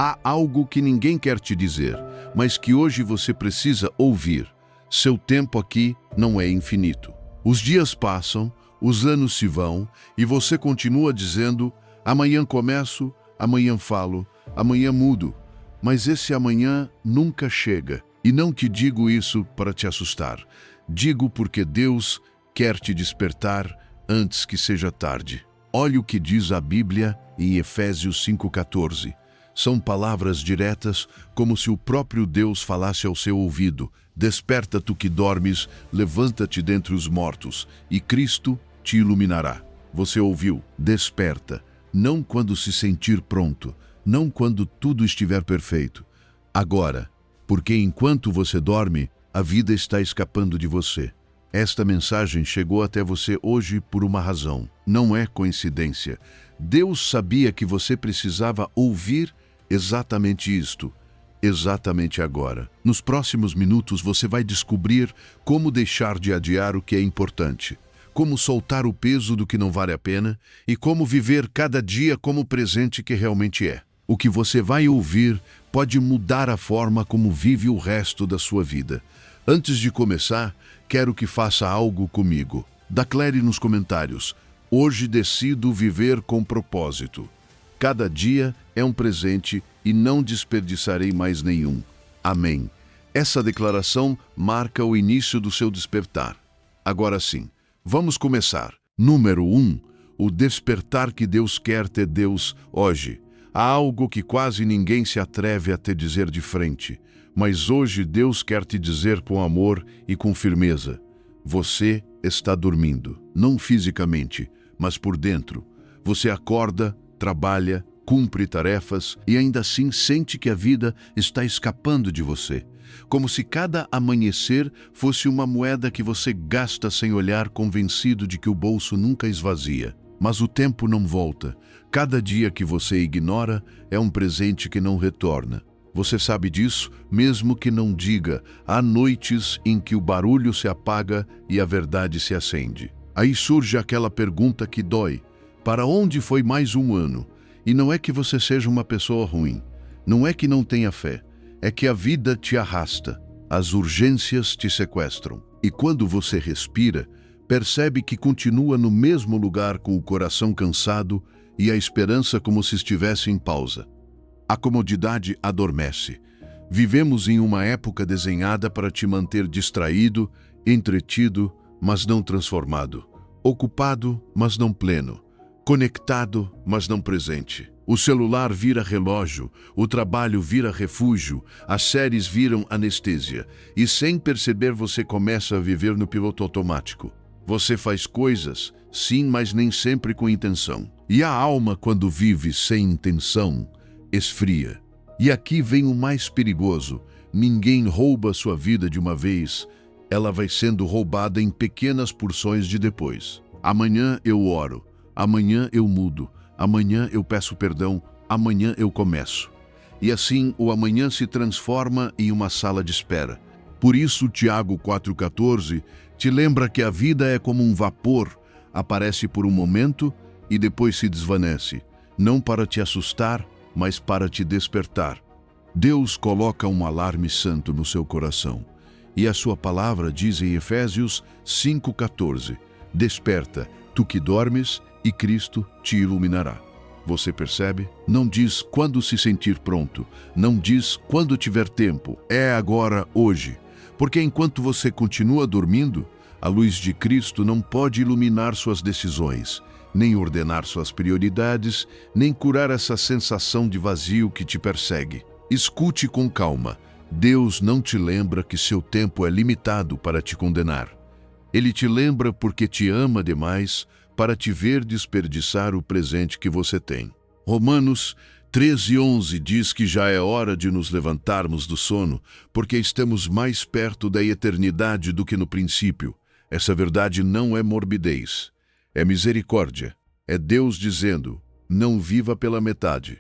Há algo que ninguém quer te dizer, mas que hoje você precisa ouvir. Seu tempo aqui não é infinito. Os dias passam, os anos se vão, e você continua dizendo: amanhã começo, amanhã falo, amanhã mudo. Mas esse amanhã nunca chega. E não te digo isso para te assustar. Digo porque Deus quer te despertar antes que seja tarde. Olhe o que diz a Bíblia em Efésios 5,14. São palavras diretas, como se o próprio Deus falasse ao seu ouvido. Desperta tu que dormes, levanta-te dentre os mortos, e Cristo te iluminará. Você ouviu? Desperta, não quando se sentir pronto, não quando tudo estiver perfeito. Agora, porque enquanto você dorme, a vida está escapando de você. Esta mensagem chegou até você hoje por uma razão. Não é coincidência. Deus sabia que você precisava ouvir exatamente isto, exatamente agora. Nos próximos minutos você vai descobrir como deixar de adiar o que é importante, como soltar o peso do que não vale a pena e como viver cada dia como o presente que realmente é. O que você vai ouvir pode mudar a forma como vive o resto da sua vida. Antes de começar, quero que faça algo comigo. Declare nos comentários: hoje decido viver com propósito. Cada dia é um presente e não desperdiçarei mais nenhum. Amém. Essa declaração marca o início do seu despertar. Agora sim, vamos começar. Número 1. O despertar que Deus quer ter Deus hoje. Há algo que quase ninguém se atreve a te dizer de frente, mas hoje Deus quer te dizer com amor e com firmeza. Você está dormindo, não fisicamente, mas por dentro. Você acorda, trabalha, cumpre tarefas e ainda assim sente que a vida está escapando de você. Como se cada amanhecer fosse uma moeda que você gasta sem olhar, convencido de que o bolso nunca esvazia. Mas o tempo não volta. Cada dia que você ignora é um presente que não retorna. Você sabe disso, mesmo que não diga. Há noites em que o barulho se apaga e a verdade se acende. Aí surge aquela pergunta que dói: para onde foi mais um ano? E não é que você seja uma pessoa ruim. Não é que não tenha fé. É que a vida te arrasta. As urgências te sequestram. E quando você respira, percebe que continua no mesmo lugar com o coração cansado e a esperança como se estivesse em pausa. A comodidade adormece. Vivemos em uma época desenhada para te manter distraído, entretido, mas não transformado. Ocupado, mas não pleno. Conectado, mas não presente. O celular vira relógio, o trabalho vira refúgio, as séries viram anestesia. E sem perceber você começa a viver no piloto automático. Você faz coisas, sim, mas nem sempre com intenção. E a alma, quando vive sem intenção, esfria. E aqui vem o mais perigoso: ninguém rouba sua vida de uma vez, ela vai sendo roubada em pequenas porções de depois. Amanhã eu oro, amanhã eu mudo, amanhã eu peço perdão, amanhã eu começo. E assim o amanhã se transforma em uma sala de espera. Por isso Tiago 4,14 te lembra que a vida é como um vapor, aparece por um momento e depois se desvanece, não para te assustar, mas para te despertar. Deus coloca um alarme santo no seu coração. E a sua palavra diz em Efésios 5,14: desperta, tu que dormes, e Cristo te iluminará. Você percebe? Não diz quando se sentir pronto, não diz quando tiver tempo, é agora, hoje. Porque enquanto você continua dormindo, a luz de Cristo não pode iluminar suas decisões, nem ordenar suas prioridades, nem curar essa sensação de vazio que te persegue. Escute com calma. Deus não te lembra que seu tempo é limitado para te condenar. Ele te lembra porque te ama demais para te ver desperdiçar o presente que você tem. Romanos 13:11 diz que já é hora de nos levantarmos do sono, porque estamos mais perto da eternidade do que no princípio. Essa verdade não é morbidez, é misericórdia. É Deus dizendo: não viva pela metade.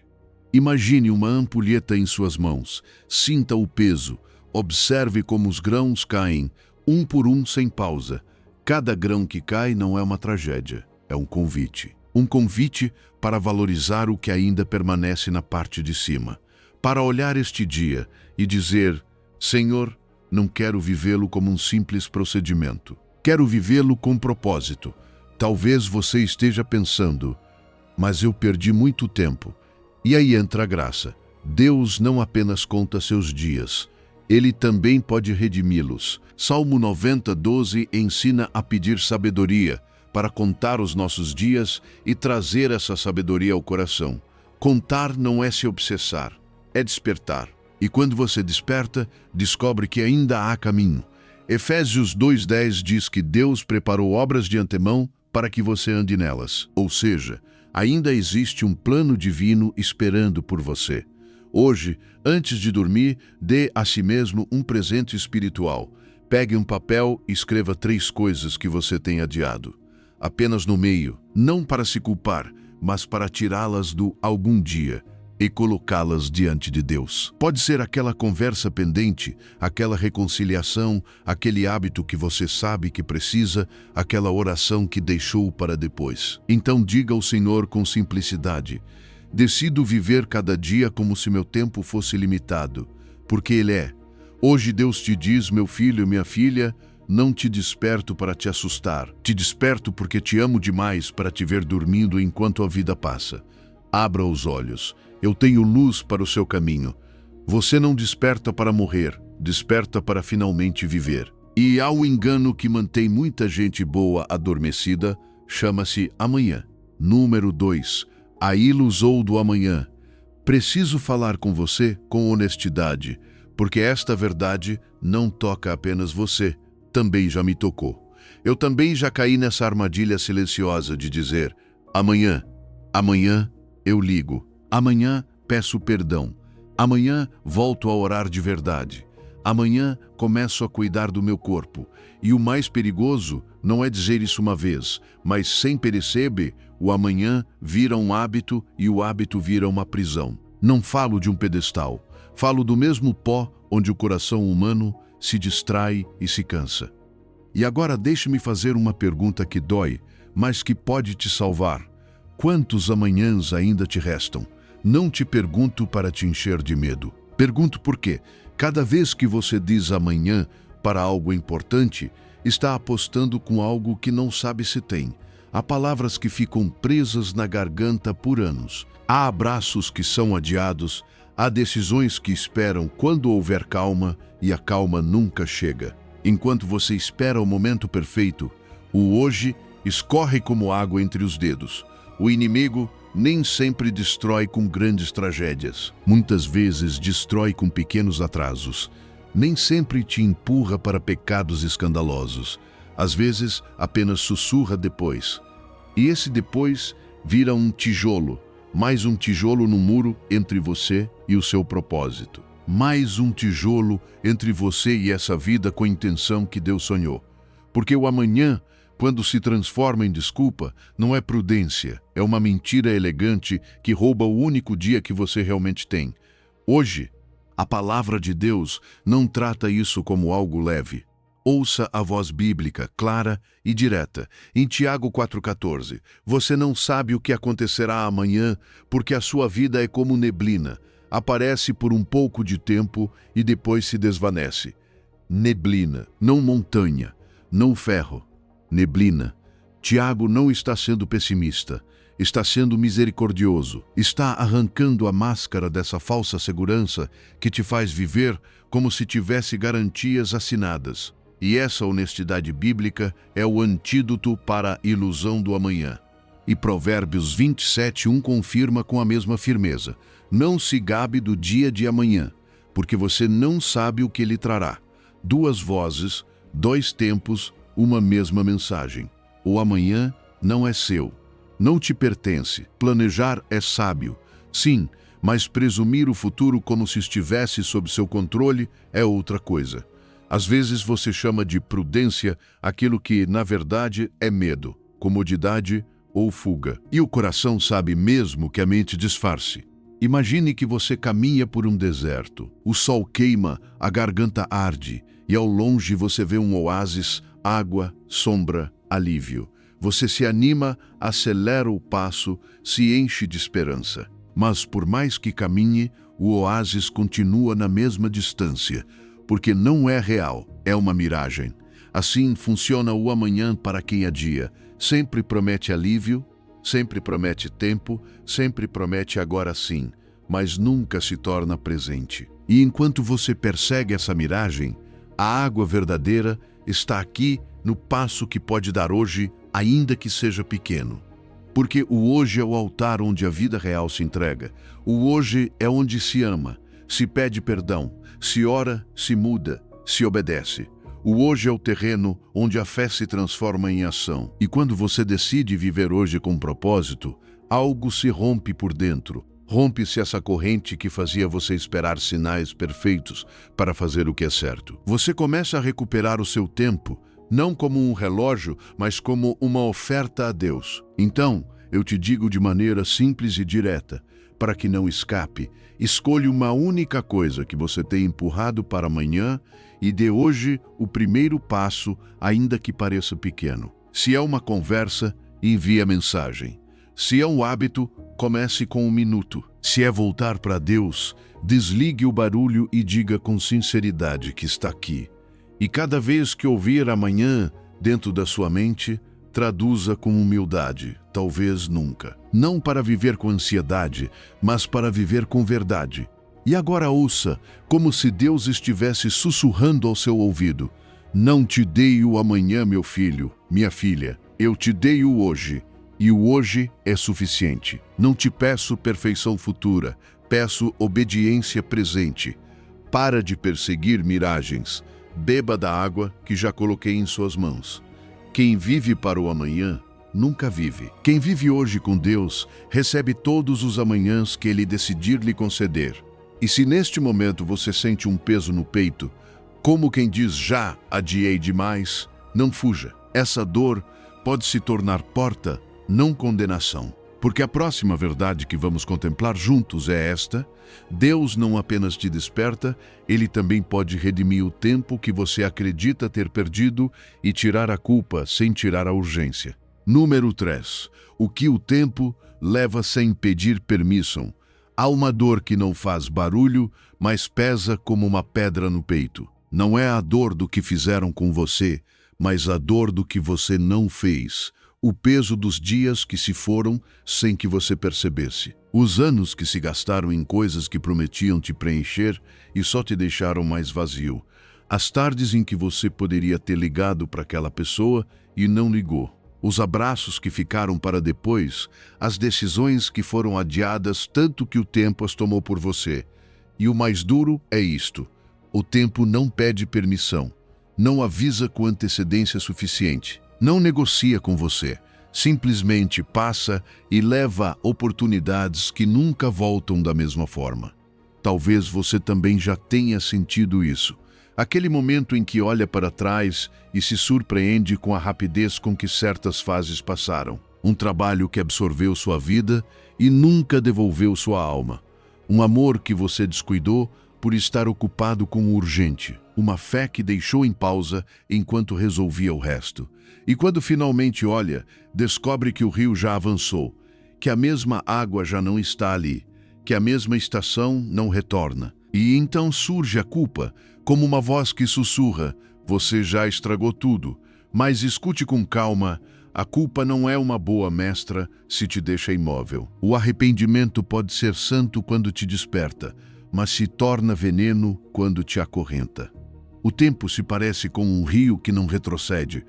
Imagine uma ampulheta em suas mãos, sinta o peso, observe como os grãos caem, um por um sem pausa. Cada grão que cai não é uma tragédia, é um convite. Um convite para valorizar o que ainda permanece na parte de cima, para olhar este dia e dizer: Senhor, não quero vivê-lo como um simples procedimento. Quero vivê-lo com propósito. Talvez você esteja pensando: mas eu perdi muito tempo. E aí entra a graça. Deus não apenas conta seus dias, Ele também pode redimi-los. Salmo 90:12 ensina a pedir sabedoria para contar os nossos dias e trazer essa sabedoria ao coração. Contar não é se obsessar, é despertar. E quando você desperta, descobre que ainda há caminho. Efésios 2:10 diz que Deus preparou obras de antemão para que você ande nelas. Ou seja, ainda existe um plano divino esperando por você. Hoje, antes de dormir, dê a si mesmo um presente espiritual. Pegue um papel e escreva 3 coisas que você tem adiado. Apenas no meio, não para se culpar, mas para tirá-las do algum dia e colocá-las diante de Deus. Pode ser aquela conversa pendente, aquela reconciliação, aquele hábito que você sabe que precisa, aquela oração que deixou para depois. Então diga ao Senhor com simplicidade: decido viver cada dia como se meu tempo fosse limitado, porque Ele é. Hoje Deus te diz: meu filho, minha filha, não te desperto para te assustar. Te desperto porque te amo demais para te ver dormindo enquanto a vida passa. Abra os olhos. Eu tenho luz para o seu caminho. Você não desperta para morrer, desperta para finalmente viver. E há um engano que mantém muita gente boa adormecida, chama-se amanhã. Número 2. A ilusão do amanhã. Preciso falar com você com honestidade, porque esta verdade não toca apenas você, também já me tocou. Eu também já caí nessa armadilha silenciosa de dizer: amanhã eu ligo, amanhã peço perdão, amanhã volto a orar de verdade, amanhã começo a cuidar do meu corpo. E o mais perigoso não é dizer isso uma vez, mas sem perceber, o amanhã vira um hábito e o hábito vira uma prisão. Não falo de um pedestal, falo do mesmo pó onde o coração humano se distrai e se cansa. E agora deixe-me fazer uma pergunta que dói, mas que pode te salvar. Quantos amanhãs ainda te restam? Não te pergunto para te encher de medo. Pergunto porque, cada vez que você diz amanhã para algo importante, está apostando com algo que não sabe se tem. Há palavras que ficam presas na garganta por anos. Há abraços que são adiados. Há decisões que esperam quando houver calma e a calma nunca chega. Enquanto você espera o momento perfeito, o hoje escorre como água entre os dedos. O inimigo nem sempre destrói com grandes tragédias. Muitas vezes destrói com pequenos atrasos. Nem sempre te empurra para pecados escandalosos. Às vezes apenas sussurra depois. E esse depois vira um tijolo. Mais um tijolo no muro entre você e o seu propósito. Mais um tijolo entre você e essa vida com a intenção que Deus sonhou. Porque o amanhã, quando se transforma em desculpa, não é prudência, é uma mentira elegante que rouba o único dia que você realmente tem. Hoje, a palavra de Deus não trata isso como algo leve. Ouça a voz bíblica, clara e direta. Em Tiago 4,14, você não sabe o que acontecerá amanhã, porque a sua vida é como neblina. Aparece por um pouco de tempo e depois se desvanece. Neblina, não montanha, não ferro. Neblina. Tiago não está sendo pessimista, está sendo misericordioso, está arrancando a máscara dessa falsa segurança que te faz viver como se tivesse garantias assinadas. E essa honestidade bíblica é o antídoto para a ilusão do amanhã. E Provérbios 27:1 confirma com a mesma firmeza: não se gabe do dia de amanhã, porque você não sabe o que ele trará. 2 vozes, 2 tempos, uma mesma mensagem. O amanhã não é seu, não te pertence. Planejar é sábio, sim, mas presumir o futuro como se estivesse sob seu controle é outra coisa. Às vezes você chama de prudência aquilo que, na verdade, é medo, comodidade ou fuga. E o coração sabe mesmo que a mente disfarce. Imagine que você caminha por um deserto. O sol queima, a garganta arde, e ao longe você vê um oásis, água, sombra, alívio. Você se anima, acelera o passo, se enche de esperança. Mas por mais que caminhe, o oásis continua na mesma distância, porque não é real, é uma miragem. Assim funciona o amanhã para quem adia. Sempre promete alívio, sempre promete tempo, sempre promete agora sim, mas nunca se torna presente. E enquanto você persegue essa miragem, a água verdadeira está aqui no passo que pode dar hoje, ainda que seja pequeno. Porque o hoje é o altar onde a vida real se entrega. O hoje é onde se ama, se pede perdão, se ora, se muda, se obedece. O hoje é o terreno onde a fé se transforma em ação. E quando você decide viver hoje com propósito, algo se rompe por dentro. Rompe-se essa corrente que fazia você esperar sinais perfeitos para fazer o que é certo. Você começa a recuperar o seu tempo, não como um relógio, mas como uma oferta a Deus. Então, eu te digo de maneira simples e direta, para que não escape, escolha uma única coisa que você tem empurrado para amanhã e dê hoje o primeiro passo, ainda que pareça pequeno. Se é uma conversa, envie a mensagem. Se é um hábito, comece com 1 minuto. Se é voltar para Deus, desligue o barulho e diga com sinceridade que está aqui. E cada vez que ouvir amanhã dentro da sua mente, traduza com humildade, talvez nunca. Não para viver com ansiedade, mas para viver com verdade. E agora ouça, como se Deus estivesse sussurrando ao seu ouvido. Não te dei o amanhã, meu filho, minha filha. Eu te dei o hoje. E o hoje é suficiente. Não te peço perfeição futura, peço obediência presente. Para de perseguir miragens. Beba da água que já coloquei em suas mãos. Quem vive para o amanhã, nunca vive. Quem vive hoje com Deus, recebe todos os amanhãs que Ele decidir lhe conceder. E se neste momento você sente um peso no peito, como quem diz já adiei demais, não fuja. Essa dor pode se tornar porta, não condenação. Porque a próxima verdade que vamos contemplar juntos é esta: Deus não apenas te desperta, Ele também pode redimir o tempo que você acredita ter perdido e tirar a culpa sem tirar a urgência. Número 3. O que o tempo leva sem pedir permissão. Há uma dor que não faz barulho, mas pesa como uma pedra no peito. Não é a dor do que fizeram com você, mas a dor do que você não fez. O peso dos dias que se foram sem que você percebesse. Os anos que se gastaram em coisas que prometiam te preencher e só te deixaram mais vazio. As tardes em que você poderia ter ligado para aquela pessoa e não ligou. Os abraços que ficaram para depois, as decisões que foram adiadas tanto que o tempo as tomou por você. E o mais duro é isto: o tempo não pede permissão, não avisa com antecedência suficiente. Não negocia com você, simplesmente passa e leva oportunidades que nunca voltam da mesma forma. Talvez você também já tenha sentido isso. Aquele momento em que olha para trás e se surpreende com a rapidez com que certas fases passaram. Um trabalho que absorveu sua vida e nunca devolveu sua alma. Um amor que você descuidou por estar ocupado com o urgente. Uma fé que deixou em pausa enquanto resolvia o resto. E quando finalmente olha, descobre que o rio já avançou, que a mesma água já não está ali, que a mesma estação não retorna. E então surge a culpa, como uma voz que sussurra: você já estragou tudo. Mas escute com calma, a culpa não é uma boa mestra se te deixa imóvel. O arrependimento pode ser santo quando te desperta, mas se torna veneno quando te acorrenta. O tempo se parece com um rio que não retrocede.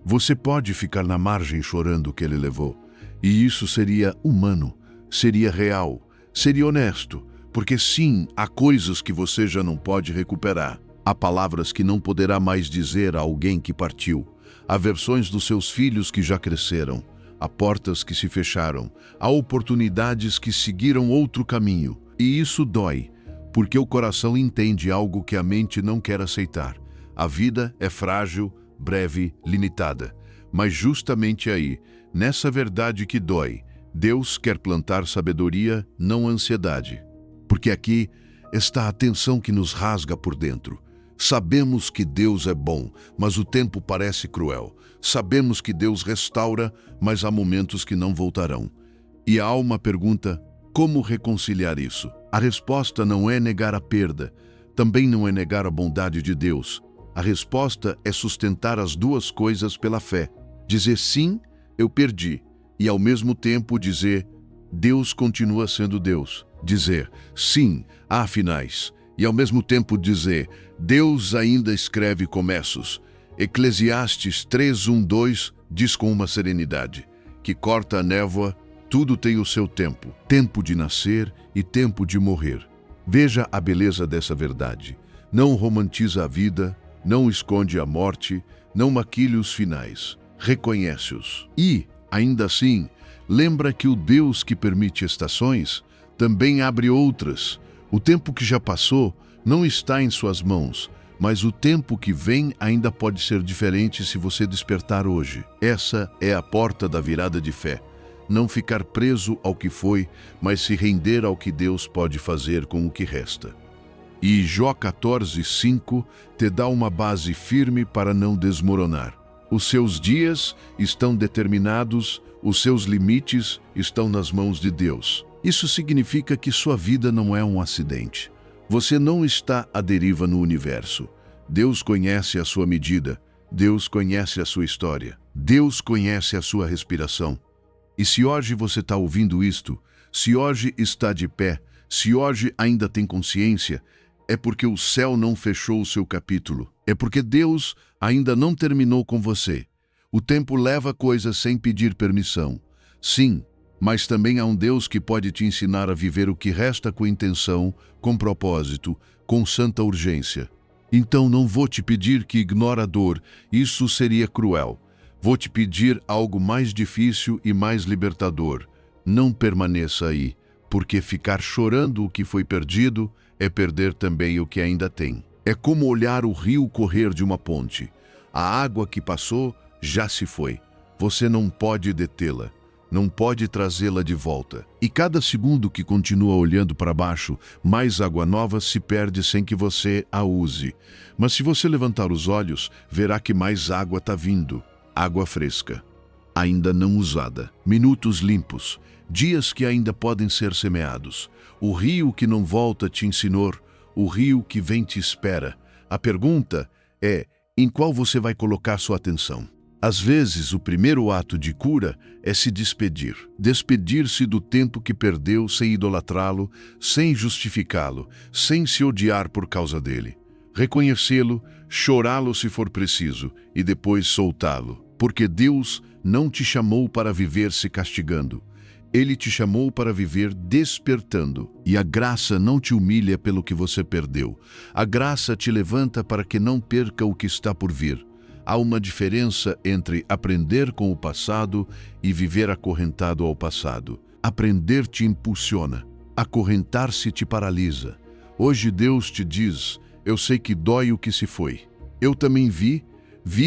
Você pode ficar na margem chorando o que ele levou. E isso seria humano, seria real, seria honesto. Porque sim, há coisas que você já não pode recuperar. Há palavras que não poderá mais dizer a alguém que partiu. Há versões dos seus filhos que já cresceram. Há portas que se fecharam. Há oportunidades que seguiram outro caminho. E isso dói, porque o coração entende algo que a mente não quer aceitar. A vida é frágil, breve, limitada. Mas justamente aí, nessa verdade que dói, Deus quer plantar sabedoria, não ansiedade. Porque aqui está a tensão que nos rasga por dentro. Sabemos que Deus é bom, mas o tempo parece cruel. Sabemos que Deus restaura, mas há momentos que não voltarão. E a alma pergunta: Como reconciliar isso? A resposta não é negar a perda, também não é negar a bondade de Deus. A resposta é sustentar as duas coisas pela fé. Dizer sim, eu perdi, e ao mesmo tempo dizer, Deus continua sendo Deus. Dizer sim, há finais, e ao mesmo tempo dizer, Deus ainda escreve começos. Eclesiastes 3:1-2 diz com uma serenidade, que corta a névoa, tudo tem o seu tempo, tempo de nascer e tempo de morrer. Veja a beleza dessa verdade. Não romantiza a vida, não esconde a morte, não maquilhe os finais, reconhece-os. E, ainda assim, lembra que o Deus que permite estações também abre outras. O tempo que já passou não está em suas mãos, mas o tempo que vem ainda pode ser diferente se você despertar hoje. Essa é a porta da virada de fé. Não ficar preso ao que foi, mas se render ao que Deus pode fazer com o que resta. E Jó 14:5 te dá uma base firme para não desmoronar. Os seus dias estão determinados, os seus limites estão nas mãos de Deus. Isso significa que sua vida não é um acidente. Você não está à deriva no universo. Deus conhece a sua medida, Deus conhece a sua história, Deus conhece a sua respiração. E se hoje você está ouvindo isto, se hoje está de pé, se hoje ainda tem consciência, é porque o céu não fechou o seu capítulo. É porque Deus ainda não terminou com você. O tempo leva coisas sem pedir permissão. Sim, mas também há um Deus que pode te ensinar a viver o que resta com intenção, com propósito, com santa urgência. Então não vou te pedir que ignore a dor, isso seria cruel. Vou te pedir algo mais difícil e mais libertador. Não permaneça aí, porque ficar chorando o que foi perdido é perder também o que ainda tem. É como olhar o rio correr de uma ponte. A água que passou já se foi. Você não pode detê-la, não pode trazê-la de volta. E cada segundo que continua olhando para baixo, mais água nova se perde sem que você a use. Mas se você levantar os olhos, verá que mais água está vindo. Água fresca, ainda não usada, minutos limpos, dias que ainda podem ser semeados. O rio que não volta te ensinou, o rio que vem te espera. A pergunta é, em qual você vai colocar sua atenção? Às vezes, o primeiro ato de cura é se despedir. Despedir-se do tempo que perdeu sem idolatrá-lo, sem justificá-lo, sem se odiar por causa dele. Reconhecê-lo, chorá-lo se for preciso e depois soltá-lo. Porque Deus não te chamou para viver se castigando. Ele te chamou para viver despertando. E a graça não te humilha pelo que você perdeu. A graça te levanta para que não perca o que está por vir. Há uma diferença entre aprender com o passado e viver acorrentado ao passado. Aprender te impulsiona. Acorrentar-se te paralisa. Hoje Deus te diz, eu sei que dói o que se foi. Eu também vi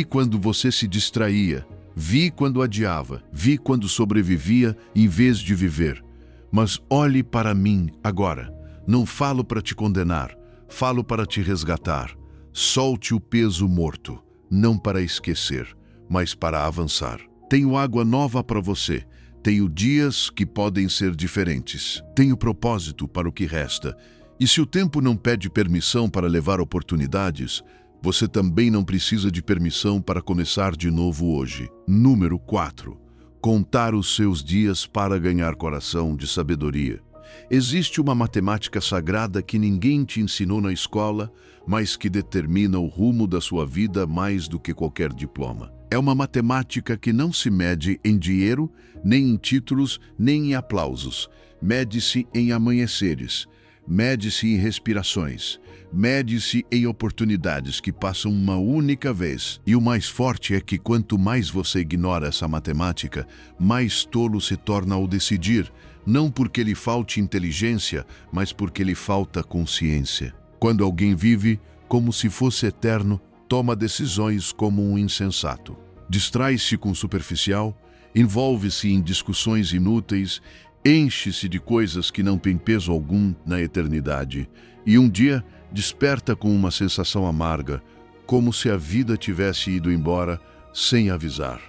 quando você se distraía, vi quando adiava, vi quando sobrevivia em vez de viver. Mas olhe para mim agora. Não falo para te condenar, falo para te resgatar. Solte o peso morto, não para esquecer, mas para avançar. Tenho água nova para você. Tenho dias que podem ser diferentes. Tenho propósito para o que resta. E se o tempo não pede permissão para levar oportunidades, você também não precisa de permissão para começar de novo hoje. Número 4. Contar os seus dias para ganhar coração de sabedoria. Existe uma matemática sagrada que ninguém te ensinou na escola, mas que determina o rumo da sua vida mais do que qualquer diploma. É uma matemática que não se mede em dinheiro, nem em títulos, nem em aplausos. Mede-se em amanheceres. Mede-se em respirações, mede-se em oportunidades que passam uma única vez. E o mais forte é que quanto mais você ignora essa matemática, mais tolo se torna ao decidir, não porque lhe falte inteligência, mas porque lhe falta consciência. Quando alguém vive como se fosse eterno, toma decisões como um insensato. Distrai-se com o superficial, envolve-se em discussões inúteis, enche-se de coisas que não têm peso algum na eternidade e um dia desperta com uma sensação amarga, como se a vida tivesse ido embora sem avisar.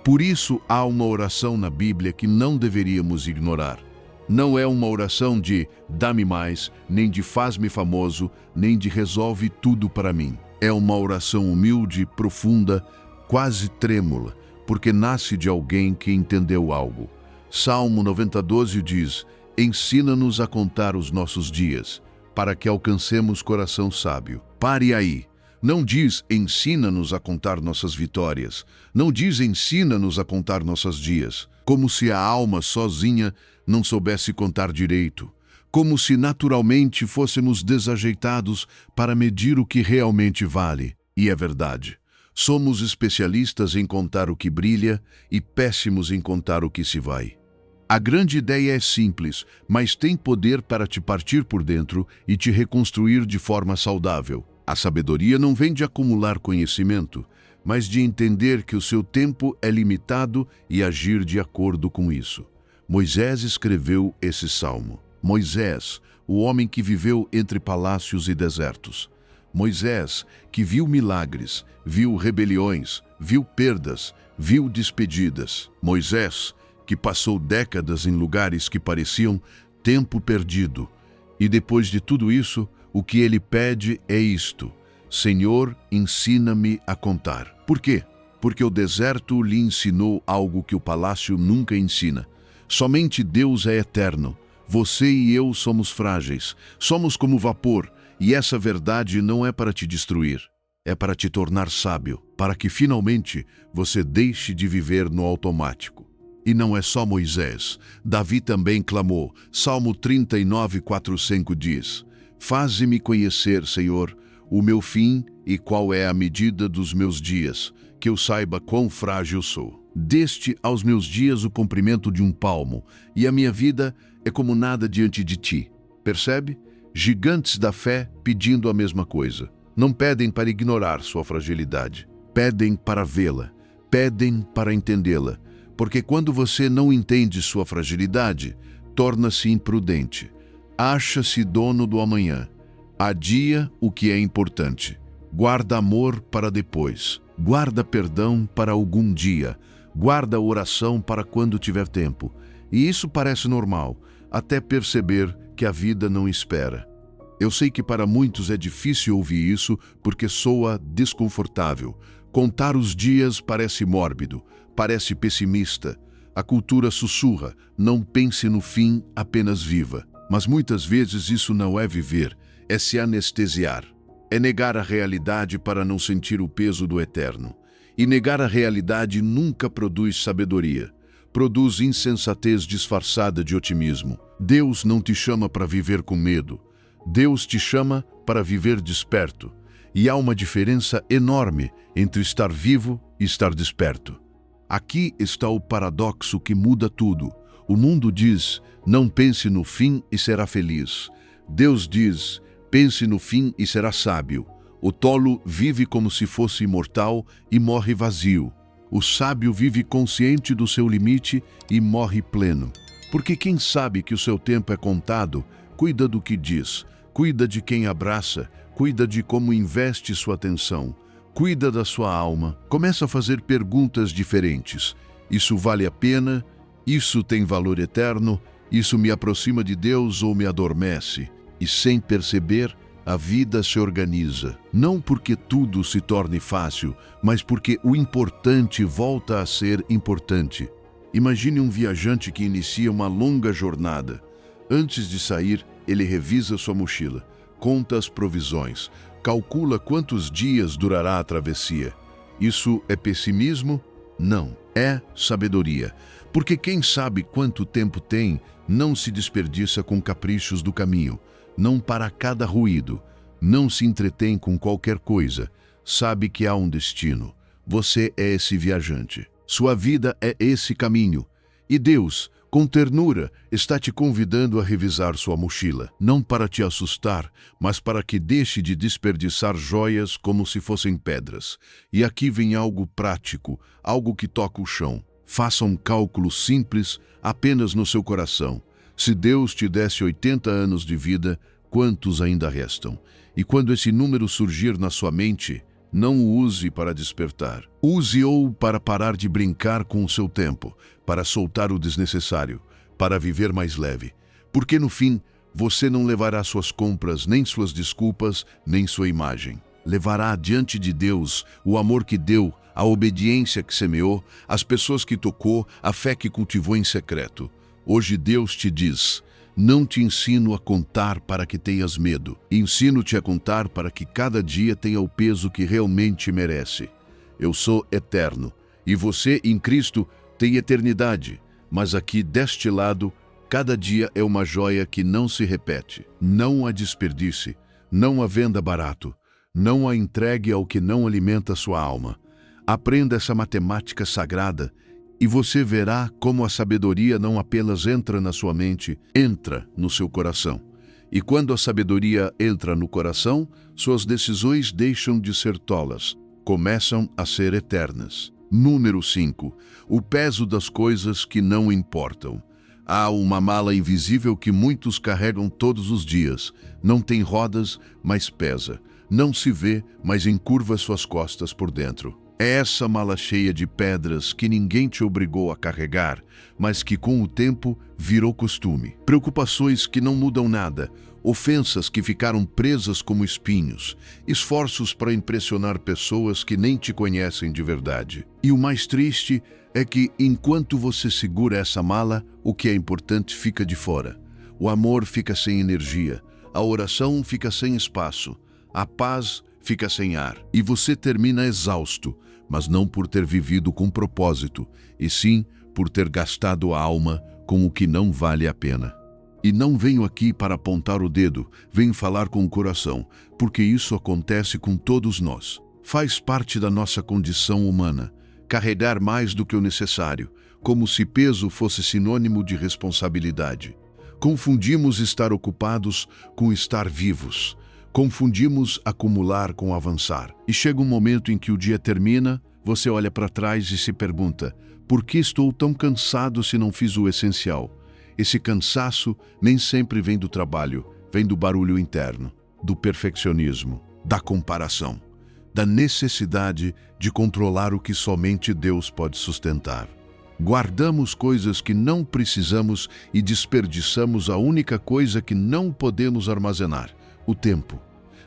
Por isso há uma oração na Bíblia que não deveríamos ignorar. Não é uma oração de dá-me mais, nem de faz-me famoso, nem de resolve tudo para mim. É uma oração humilde, profunda, quase trêmula, porque nasce de alguém que entendeu algo. Salmo 90:12 diz: ensina-nos a contar os nossos dias, para que alcancemos coração sábio. Pare aí. Não diz ensina-nos a contar nossas vitórias. Não diz ensina-nos a contar nossos dias. Como se a alma sozinha não soubesse contar direito. Como se naturalmente fôssemos desajeitados para medir o que realmente vale. E é verdade. Somos especialistas em contar o que brilha e péssimos em contar o que se vai. A grande ideia é simples, mas tem poder para te partir por dentro e te reconstruir de forma saudável. A sabedoria não vem de acumular conhecimento, mas de entender que o seu tempo é limitado e agir de acordo com isso. Moisés escreveu esse salmo. Moisés, o homem que viveu entre palácios e desertos. Moisés, que viu milagres, viu rebeliões, viu perdas, viu despedidas. Moisés, que passou décadas em lugares que pareciam tempo perdido. E depois de tudo isso, o que ele pede é isto: Senhor, ensina-me a contar. Por quê? Porque o deserto lhe ensinou algo que o palácio nunca ensina. Somente Deus é eterno. Você e eu somos frágeis. Somos como vapor. E essa verdade não é para te destruir. É para te tornar sábio. Para que finalmente você deixe de viver no automático. E não é só Moisés. Davi também clamou. Salmo 39:4-5 diz: faze-me conhecer, Senhor, o meu fim e qual é a medida dos meus dias, que eu saiba quão frágil sou. Deste aos meus dias o comprimento de um palmo, e a minha vida é como nada diante de ti. Percebe? Gigantes da fé pedindo a mesma coisa. Não pedem para ignorar sua fragilidade. Pedem para vê-la. Pedem para entendê-la. Porque quando você não entende sua fragilidade, torna-se imprudente. Acha-se dono do amanhã. Adia o que é importante. Guarda amor para depois. Guarda perdão para algum dia. Guarda oração para quando tiver tempo. E isso parece normal, até perceber que a vida não espera. Eu sei que para muitos é difícil ouvir isso porque soa desconfortável. Contar os dias parece mórbido, parece pessimista. A cultura sussurra: não pense no fim, apenas viva. Mas muitas vezes isso não é viver, é se anestesiar. É negar a realidade para não sentir o peso do eterno. E negar a realidade nunca produz sabedoria. Produz insensatez disfarçada de otimismo. Deus não te chama para viver com medo. Deus te chama para viver desperto. E há uma diferença enorme entre estar vivo e estar desperto. Aqui está o paradoxo que muda tudo. O mundo diz: não pense no fim e será feliz. Deus diz: pense no fim e será sábio. O tolo vive como se fosse imortal e morre vazio. O sábio vive consciente do seu limite e morre pleno. Porque quem sabe que o seu tempo é contado, cuida do que diz, cuida de quem abraça, cuida de como investe sua atenção, cuida da sua alma, começa a fazer perguntas diferentes. Isso vale a pena? Isso tem valor eterno? Isso me aproxima de Deus ou me adormece? E sem perceber, a vida se organiza. Não porque tudo se torne fácil, mas porque o importante volta a ser importante. Imagine um viajante que inicia uma longa jornada. Antes de sair, ele revisa sua mochila, conta as provisões, calcula quantos dias durará a travessia. Isso é pessimismo? Não, é sabedoria. Porque quem sabe quanto tempo tem, não se desperdiça com caprichos do caminho, não para cada ruído, não se entretém com qualquer coisa, sabe que há um destino. Você é esse viajante. Sua vida é esse caminho. E Deus, com ternura, está te convidando a revisar sua mochila, não para te assustar, mas para que deixe de desperdiçar joias como se fossem pedras. E aqui vem algo prático, algo que toca o chão. Faça um cálculo simples apenas no seu coração. Se Deus te desse 80 anos de vida, quantos ainda restam? E quando esse número surgir na sua mente, não o use para despertar. Use-o para parar de brincar com o seu tempo, para soltar o desnecessário, para viver mais leve. Porque no fim, você não levará suas compras, nem suas desculpas, nem sua imagem. Levará diante de Deus o amor que deu, a obediência que semeou, as pessoas que tocou, a fé que cultivou em secreto. Hoje Deus te diz: não te ensino a contar para que tenhas medo. Ensino-te a contar para que cada dia tenha o peso que realmente merece. Eu sou eterno, e você, em Cristo, tem eternidade. Mas aqui, deste lado, cada dia é uma joia que não se repete. Não a desperdice, não a venda barato, não a entregue ao que não alimenta sua alma. Aprenda essa matemática sagrada e você verá como a sabedoria não apenas entra na sua mente, entra no seu coração. E quando a sabedoria entra no coração, suas decisões deixam de ser tolas, começam a ser eternas. Número 5. O peso das coisas que não importam. Há uma mala invisível que muitos carregam todos os dias. Não tem rodas, mas pesa. Não se vê, mas encurva suas costas por dentro. É essa mala cheia de pedras que ninguém te obrigou a carregar, mas que com o tempo virou costume. Preocupações que não mudam nada, ofensas que ficaram presas como espinhos, esforços para impressionar pessoas que nem te conhecem de verdade. E o mais triste é que, enquanto você segura essa mala, o que é importante fica de fora. O amor fica sem energia, a oração fica sem espaço, a paz fica sem ar. E você termina exausto, mas não por ter vivido com propósito, e sim por ter gastado a alma com o que não vale a pena. E não venho aqui para apontar o dedo, venho falar com o coração, porque isso acontece com todos nós. Faz parte da nossa condição humana, carregar mais do que o necessário, como se peso fosse sinônimo de responsabilidade. Confundimos estar ocupados com estar vivos. Confundimos acumular com avançar. E chega um momento em que o dia termina, você olha para trás e se pergunta: por que estou tão cansado se não fiz o essencial? Esse cansaço nem sempre vem do trabalho, vem do barulho interno, do perfeccionismo, da comparação, da necessidade de controlar o que somente Deus pode sustentar. Guardamos coisas que não precisamos e desperdiçamos a única coisa que não podemos armazenar: o tempo.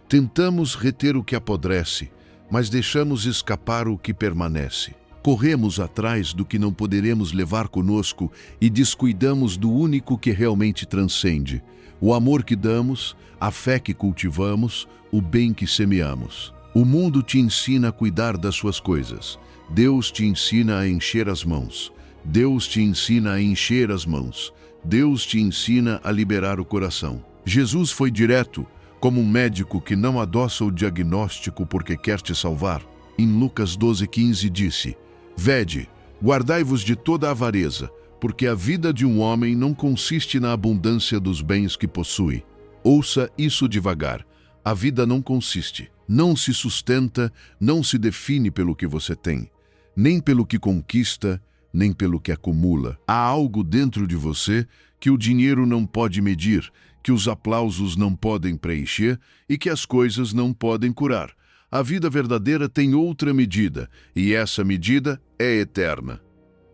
Tentamos reter o que apodrece, mas deixamos escapar o que permanece. Corremos atrás do que não poderemos levar conosco e descuidamos do único que realmente transcende: o amor que damos, a fé que cultivamos, o bem que semeamos. O mundo te ensina a cuidar das suas coisas. Deus te ensina a encher as mãos. Deus te ensina a encher as mãos. Deus te ensina a liberar o coração. Jesus foi direto, como um médico que não adoça o diagnóstico porque quer te salvar. Em Lucas 12,15 disse: Vede, guardai-vos de toda a avareza, porque a vida de um homem não consiste na abundância dos bens que possui. Ouça isso devagar. A vida não consiste, não se sustenta, não se define pelo que você tem, nem pelo que conquista, nem pelo que acumula. Há algo dentro de você que o dinheiro não pode medir, que os aplausos não podem preencher e que as coisas não podem curar. A vida verdadeira tem outra medida, e essa medida é eterna.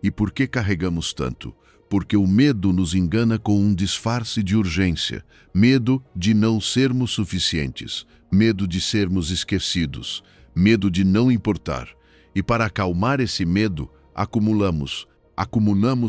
E por que carregamos tanto? Porque o medo nos engana com um disfarce de urgência, medo de não sermos suficientes, medo de sermos esquecidos, medo de não importar. E para acalmar esse medo, acumulamos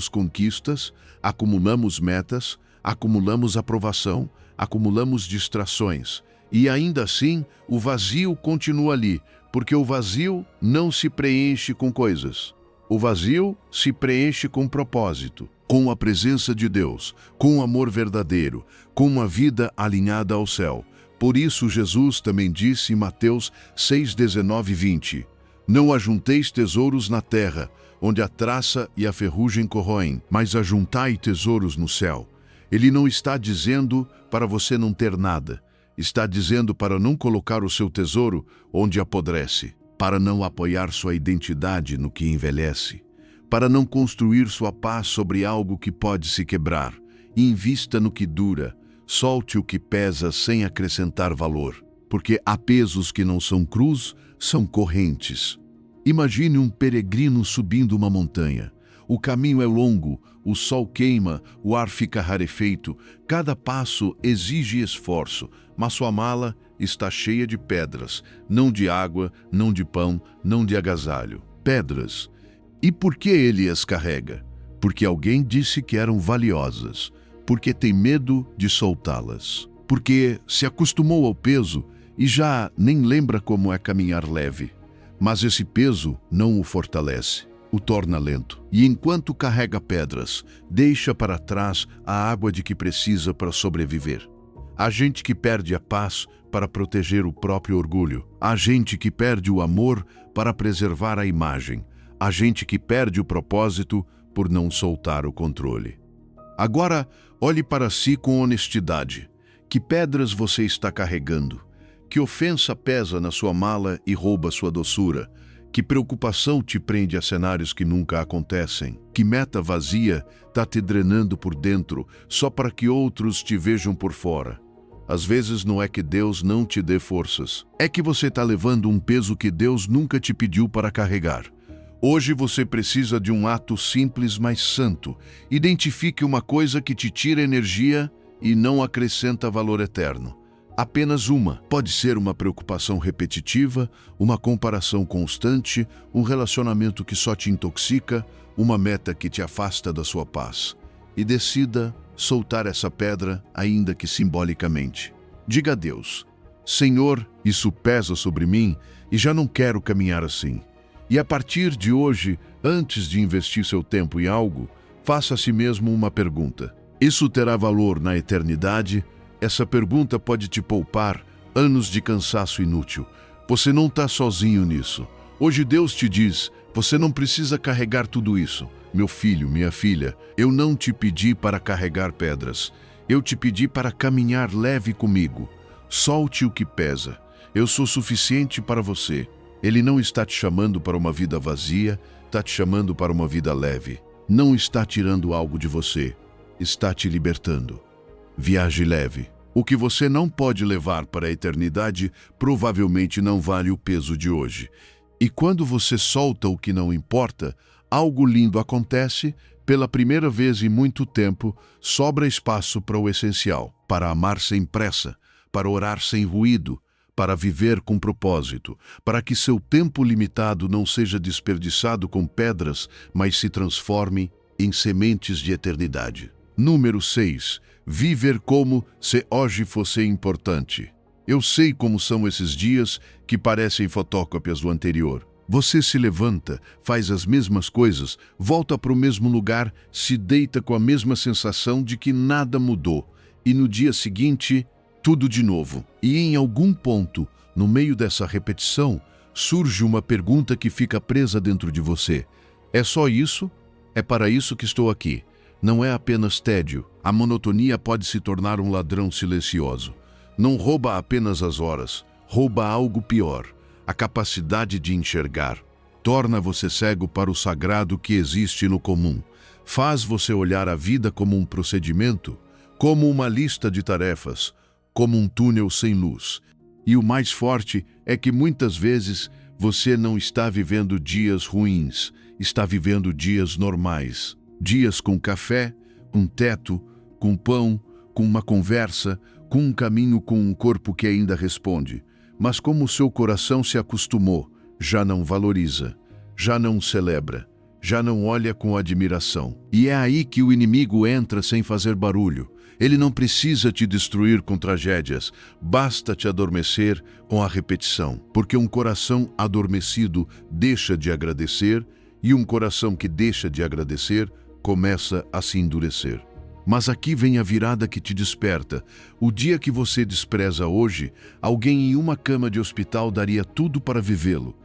conquistas, acumulamos metas, acumulamos aprovação, acumulamos distrações. E ainda assim, o vazio continua ali, porque o vazio não se preenche com coisas. O vazio se preenche com propósito, com a presença de Deus, com o amor verdadeiro, com uma vida alinhada ao céu. Por isso Jesus também disse em Mateus 6:19-20: Não ajunteis tesouros na terra, onde a traça e a ferrugem corroem, mas ajuntai tesouros no céu. Ele não está dizendo para você não ter nada. Está dizendo para não colocar o seu tesouro onde apodrece, para não apoiar sua identidade no que envelhece, para não construir sua paz sobre algo que pode se quebrar. Invista no que dura, solte o que pesa sem acrescentar valor, porque há pesos que não são cruz, são correntes. Imagine um peregrino subindo uma montanha. O caminho é longo, o sol queima, o ar fica rarefeito, cada passo exige esforço, mas sua mala está cheia de pedras, não de água, não de pão, não de agasalho. Pedras. E por que ele as carrega? Porque alguém disse que eram valiosas, porque tem medo de soltá-las, porque se acostumou ao peso e já nem lembra como é caminhar leve. Mas esse peso não o fortalece, o torna lento. E enquanto carrega pedras, deixa para trás a água de que precisa para sobreviver. Há gente que perde a paz para proteger o próprio orgulho. Há gente que perde o amor para preservar a imagem. Há gente que perde o propósito por não soltar o controle. Agora, olhe para si com honestidade. Que pedras você está carregando? Que ofensa pesa na sua mala e rouba sua doçura? Que preocupação te prende a cenários que nunca acontecem? Que meta vazia está te drenando por dentro só para que outros te vejam por fora? Às vezes não é que Deus não te dê forças. É que você está levando um peso que Deus nunca te pediu para carregar. Hoje você precisa de um ato simples, mas santo. Identifique uma coisa que te tira energia e não acrescenta valor eterno. Apenas uma. Pode ser uma preocupação repetitiva, uma comparação constante, um relacionamento que só te intoxica, uma meta que te afasta da sua paz. E decida soltar essa pedra, ainda que simbolicamente. Diga a Deus: Senhor, isso pesa sobre mim e já não quero caminhar assim. E a partir de hoje, antes de investir seu tempo em algo, faça a si mesmo uma pergunta. Isso terá valor na eternidade? Essa pergunta pode te poupar anos de cansaço inútil. Você não está sozinho nisso. Hoje Deus te diz: você não precisa carregar tudo isso. Meu filho, minha filha, eu não te pedi para carregar pedras. Eu te pedi para caminhar leve comigo. Solte o que pesa. Eu sou suficiente para você. Ele não está te chamando para uma vida vazia, está te chamando para uma vida leve. Não está tirando algo de você, está te libertando. Viaje leve. O que você não pode levar para a eternidade provavelmente não vale o peso de hoje. E quando você solta o que não importa, algo lindo acontece. Pela primeira vez em muito tempo, sobra espaço para o essencial, para amar sem pressa, para orar sem ruído, para viver com propósito, para que seu tempo limitado não seja desperdiçado com pedras, mas se transforme em sementes de eternidade. Número 6. Viver como se hoje fosse importante. Eu sei como são esses dias que parecem fotocópias do anterior. Você se levanta, faz as mesmas coisas, volta para o mesmo lugar, se deita com a mesma sensação de que nada mudou. E no dia seguinte, tudo de novo. E em algum ponto, no meio dessa repetição, surge uma pergunta que fica presa dentro de você. É só isso? É para isso que estou aqui. Não é apenas tédio. A monotonia pode se tornar um ladrão silencioso. Não rouba apenas as horas, rouba algo pior. A capacidade de enxergar. Torna você cego para o sagrado que existe no comum. Faz você olhar a vida como um procedimento, como uma lista de tarefas, como um túnel sem luz. E o mais forte é que muitas vezes você não está vivendo dias ruins, está vivendo dias normais. Dias com café, com teto, com pão, com uma conversa, com um caminho, com um corpo que ainda responde. Mas como o seu coração se acostumou, já não valoriza, já não celebra, já não olha com admiração. E é aí que o inimigo entra sem fazer barulho. Ele não precisa te destruir com tragédias, basta te adormecer com a repetição. Porque um coração adormecido deixa de agradecer, e um coração que deixa de agradecer começa a se endurecer. Mas aqui vem a virada que te desperta. O dia que você despreza hoje, alguém em uma cama de hospital daria tudo para vivê-lo.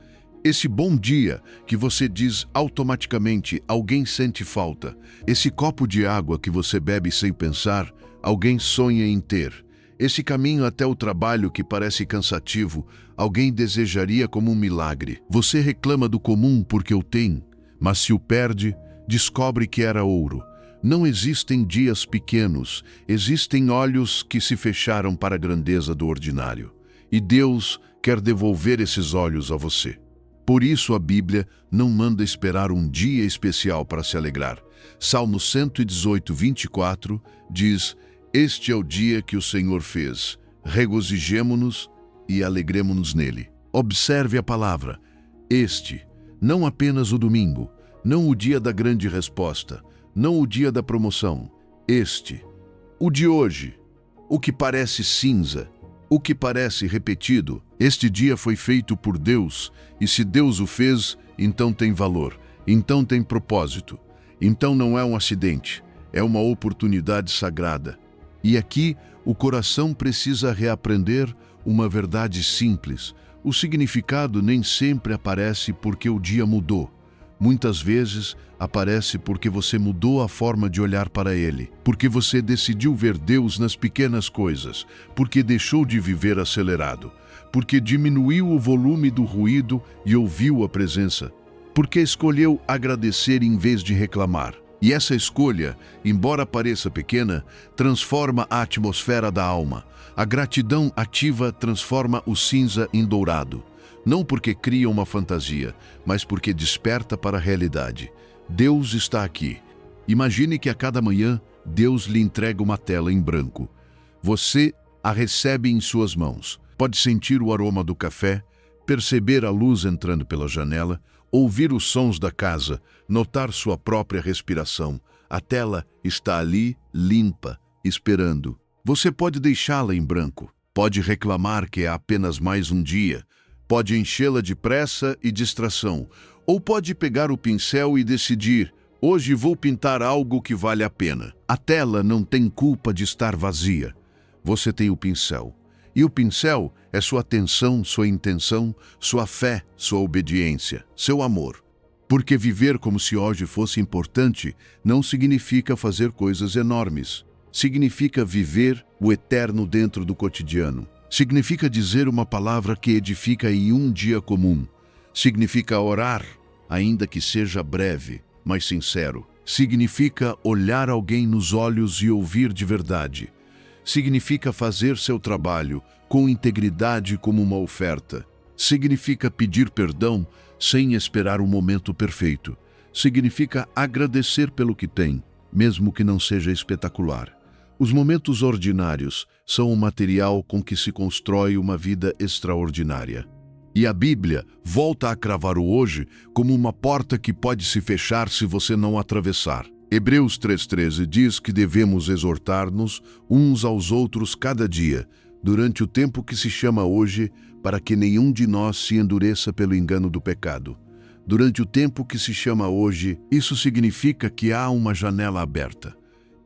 Esse bom dia que você diz automaticamente, alguém sente falta. Esse copo de água que você bebe sem pensar, alguém sonha em ter. Esse caminho até o trabalho que parece cansativo, alguém desejaria como um milagre. Você reclama do comum porque o tem, mas se o perde, descobre que era ouro. Não existem dias pequenos, existem olhos que se fecharam para a grandeza do ordinário. E Deus quer devolver esses olhos a você. Por isso a Bíblia não manda esperar um dia especial para se alegrar. Salmo 118, 24 diz: Este é o dia que o Senhor fez, regozijemo-nos e alegremo-nos nele. Observe a palavra, este, não apenas o domingo, não o dia da grande resposta, não o dia da promoção, este, o de hoje, o que parece cinza, o que parece repetido. Este dia foi feito por Deus, e se Deus o fez, então tem valor, então tem propósito, então não é um acidente, é uma oportunidade sagrada. E aqui o coração precisa reaprender uma verdade simples. O significado nem sempre aparece porque o dia mudou. Muitas vezes aparece porque você mudou a forma de olhar para ele, porque você decidiu ver Deus nas pequenas coisas, porque deixou de viver acelerado, porque diminuiu o volume do ruído e ouviu a presença, porque escolheu agradecer em vez de reclamar. E essa escolha, embora pareça pequena, transforma a atmosfera da alma. A gratidão ativa transforma o cinza em dourado. Não porque cria uma fantasia, mas porque desperta para a realidade. Deus está aqui. Imagine que a cada manhã Deus lhe entrega uma tela em branco. Você a recebe em suas mãos. Pode sentir o aroma do café, perceber a luz entrando pela janela, ouvir os sons da casa, notar sua própria respiração. A tela está ali, limpa, esperando. Você pode deixá-la em branco. Pode reclamar que é apenas mais um dia. Pode enchê-la de pressa e distração, ou pode pegar o pincel e decidir: hoje vou pintar algo que vale a pena. A tela não tem culpa de estar vazia. Você tem o pincel. E o pincel é sua atenção, sua intenção, sua fé, sua obediência, seu amor. Porque viver como se hoje fosse importante não significa fazer coisas enormes. Significa viver o eterno dentro do cotidiano. Significa dizer uma palavra que edifica em um dia comum. Significa orar, ainda que seja breve, mas sincero. Significa olhar alguém nos olhos e ouvir de verdade. Significa fazer seu trabalho com integridade como uma oferta. Significa pedir perdão sem esperar um momento perfeito. Significa agradecer pelo que tem, mesmo que não seja espetacular. Os momentos ordinários são o material com que se constrói uma vida extraordinária. E a Bíblia volta a cravar o hoje como uma porta que pode se fechar se você não atravessar. Hebreus 3,13 diz que devemos exortar-nos uns aos outros cada dia, durante o tempo que se chama hoje, para que nenhum de nós se endureça pelo engano do pecado. Durante o tempo que se chama hoje, isso significa que há uma janela aberta.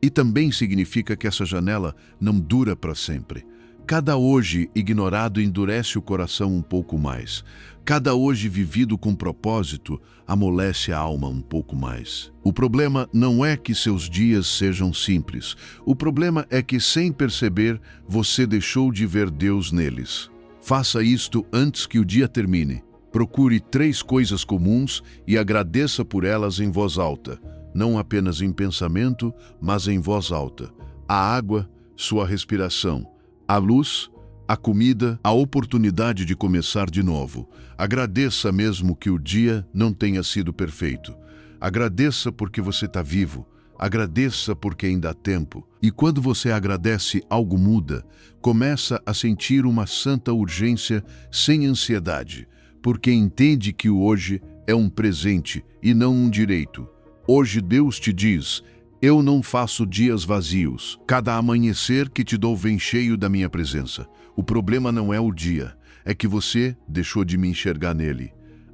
E também significa que essa janela não dura para sempre. Cada hoje ignorado endurece o coração um pouco mais. Cada hoje vivido com propósito amolece a alma um pouco mais. O problema não é que seus dias sejam simples. O problema é que, sem perceber, você deixou de ver Deus neles. Faça isto antes que o dia termine. Procure 3 coisas comuns e agradeça por elas em voz alta. Não apenas em pensamento, mas em voz alta. A água, sua respiração. A luz, a comida, a oportunidade de começar de novo. Agradeça mesmo que o dia não tenha sido perfeito. Agradeça porque você está vivo. Agradeça porque ainda há tempo. E quando você agradece, algo muda. Começa a sentir uma santa urgência sem ansiedade, porque entende que o hoje é um presente e não um direito. Hoje Deus te diz: eu não faço dias vazios. Cada amanhecer que te dou vem cheio da minha presença. O problema não é o dia, é que você deixou de me enxergar nele.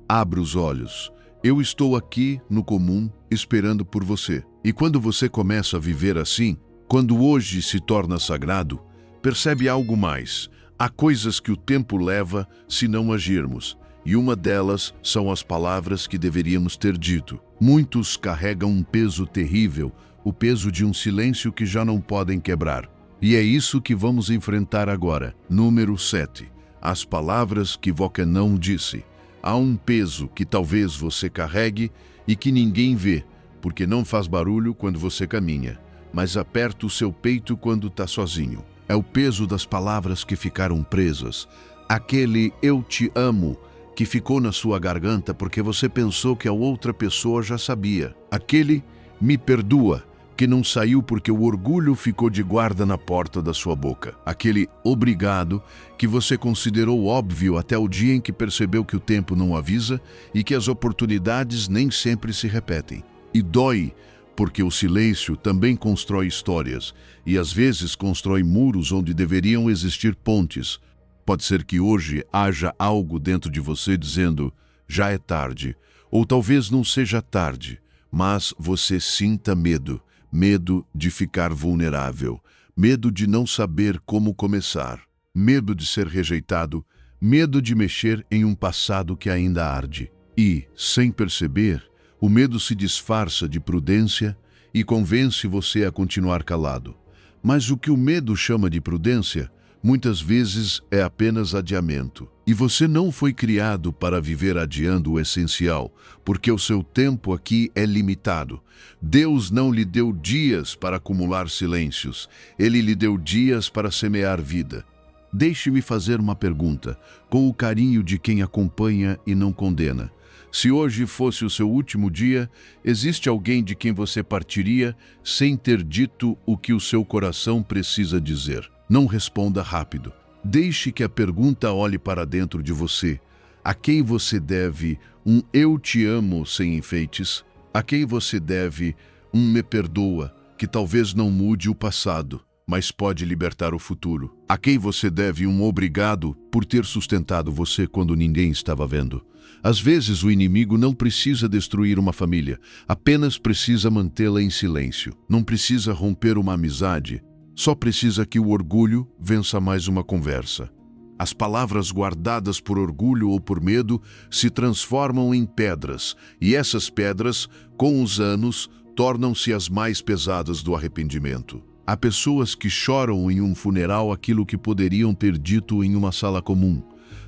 Abra os olhos. Eu estou aqui no comum, esperando por você. E quando você começa a viver assim, quando hoje se torna sagrado, percebe algo mais. Há coisas que o tempo leva se não agirmos. E uma delas são as palavras que deveríamos ter dito. Muitos carregam um peso terrível, o peso de um silêncio que já não podem quebrar. E é isso que vamos enfrentar agora. Número 7. As palavras que você não disse. Há um peso que talvez você carregue e que ninguém vê, porque não faz barulho quando você caminha, mas aperta o seu peito quando está sozinho. É o peso das palavras que ficaram presas. Aquele "eu te amo" que ficou na sua garganta porque você pensou que a outra pessoa já sabia. Aquele "me perdoa" que não saiu porque o orgulho ficou de guarda na porta da sua boca. Aquele "obrigado" que você considerou óbvio até o dia em que percebeu que o tempo não avisa e que as oportunidades nem sempre se repetem. E dói, porque o silêncio também constrói histórias e às vezes constrói muros onde deveriam existir pontes. Pode ser que hoje haja algo dentro de você dizendo, já é tarde, ou talvez não seja tarde, mas você sinta medo, medo de ficar vulnerável, medo de não saber como começar, medo de ser rejeitado, medo de mexer em um passado que ainda arde. E, sem perceber, o medo se disfarça de prudência e convence você a continuar calado. Mas o que o medo chama de prudência, muitas vezes é apenas adiamento. E você não foi criado para viver adiando o essencial, porque o seu tempo aqui é limitado. Deus não lhe deu dias para acumular silêncios. Ele lhe deu dias para semear vida. Deixe-me fazer uma pergunta, com o carinho de quem acompanha e não condena. Se hoje fosse o seu último dia, existe alguém de quem você partiria sem ter dito o que o seu coração precisa dizer? Não responda rápido. Deixe que a pergunta olhe para dentro de você. A quem você deve um "eu te amo" sem enfeites? A quem você deve um "me perdoa", que talvez não mude o passado, mas pode libertar o futuro? A quem você deve um "obrigado" por ter sustentado você quando ninguém estava vendo? Às vezes o inimigo não precisa destruir uma família, apenas precisa mantê-la em silêncio. Não precisa romper uma amizade, só precisa que o orgulho vença mais uma conversa. As palavras guardadas por orgulho ou por medo se transformam em pedras, e essas pedras, com os anos, tornam-se as mais pesadas do arrependimento. Há pessoas que choram em um funeral aquilo que poderiam ter dito em uma sala comum.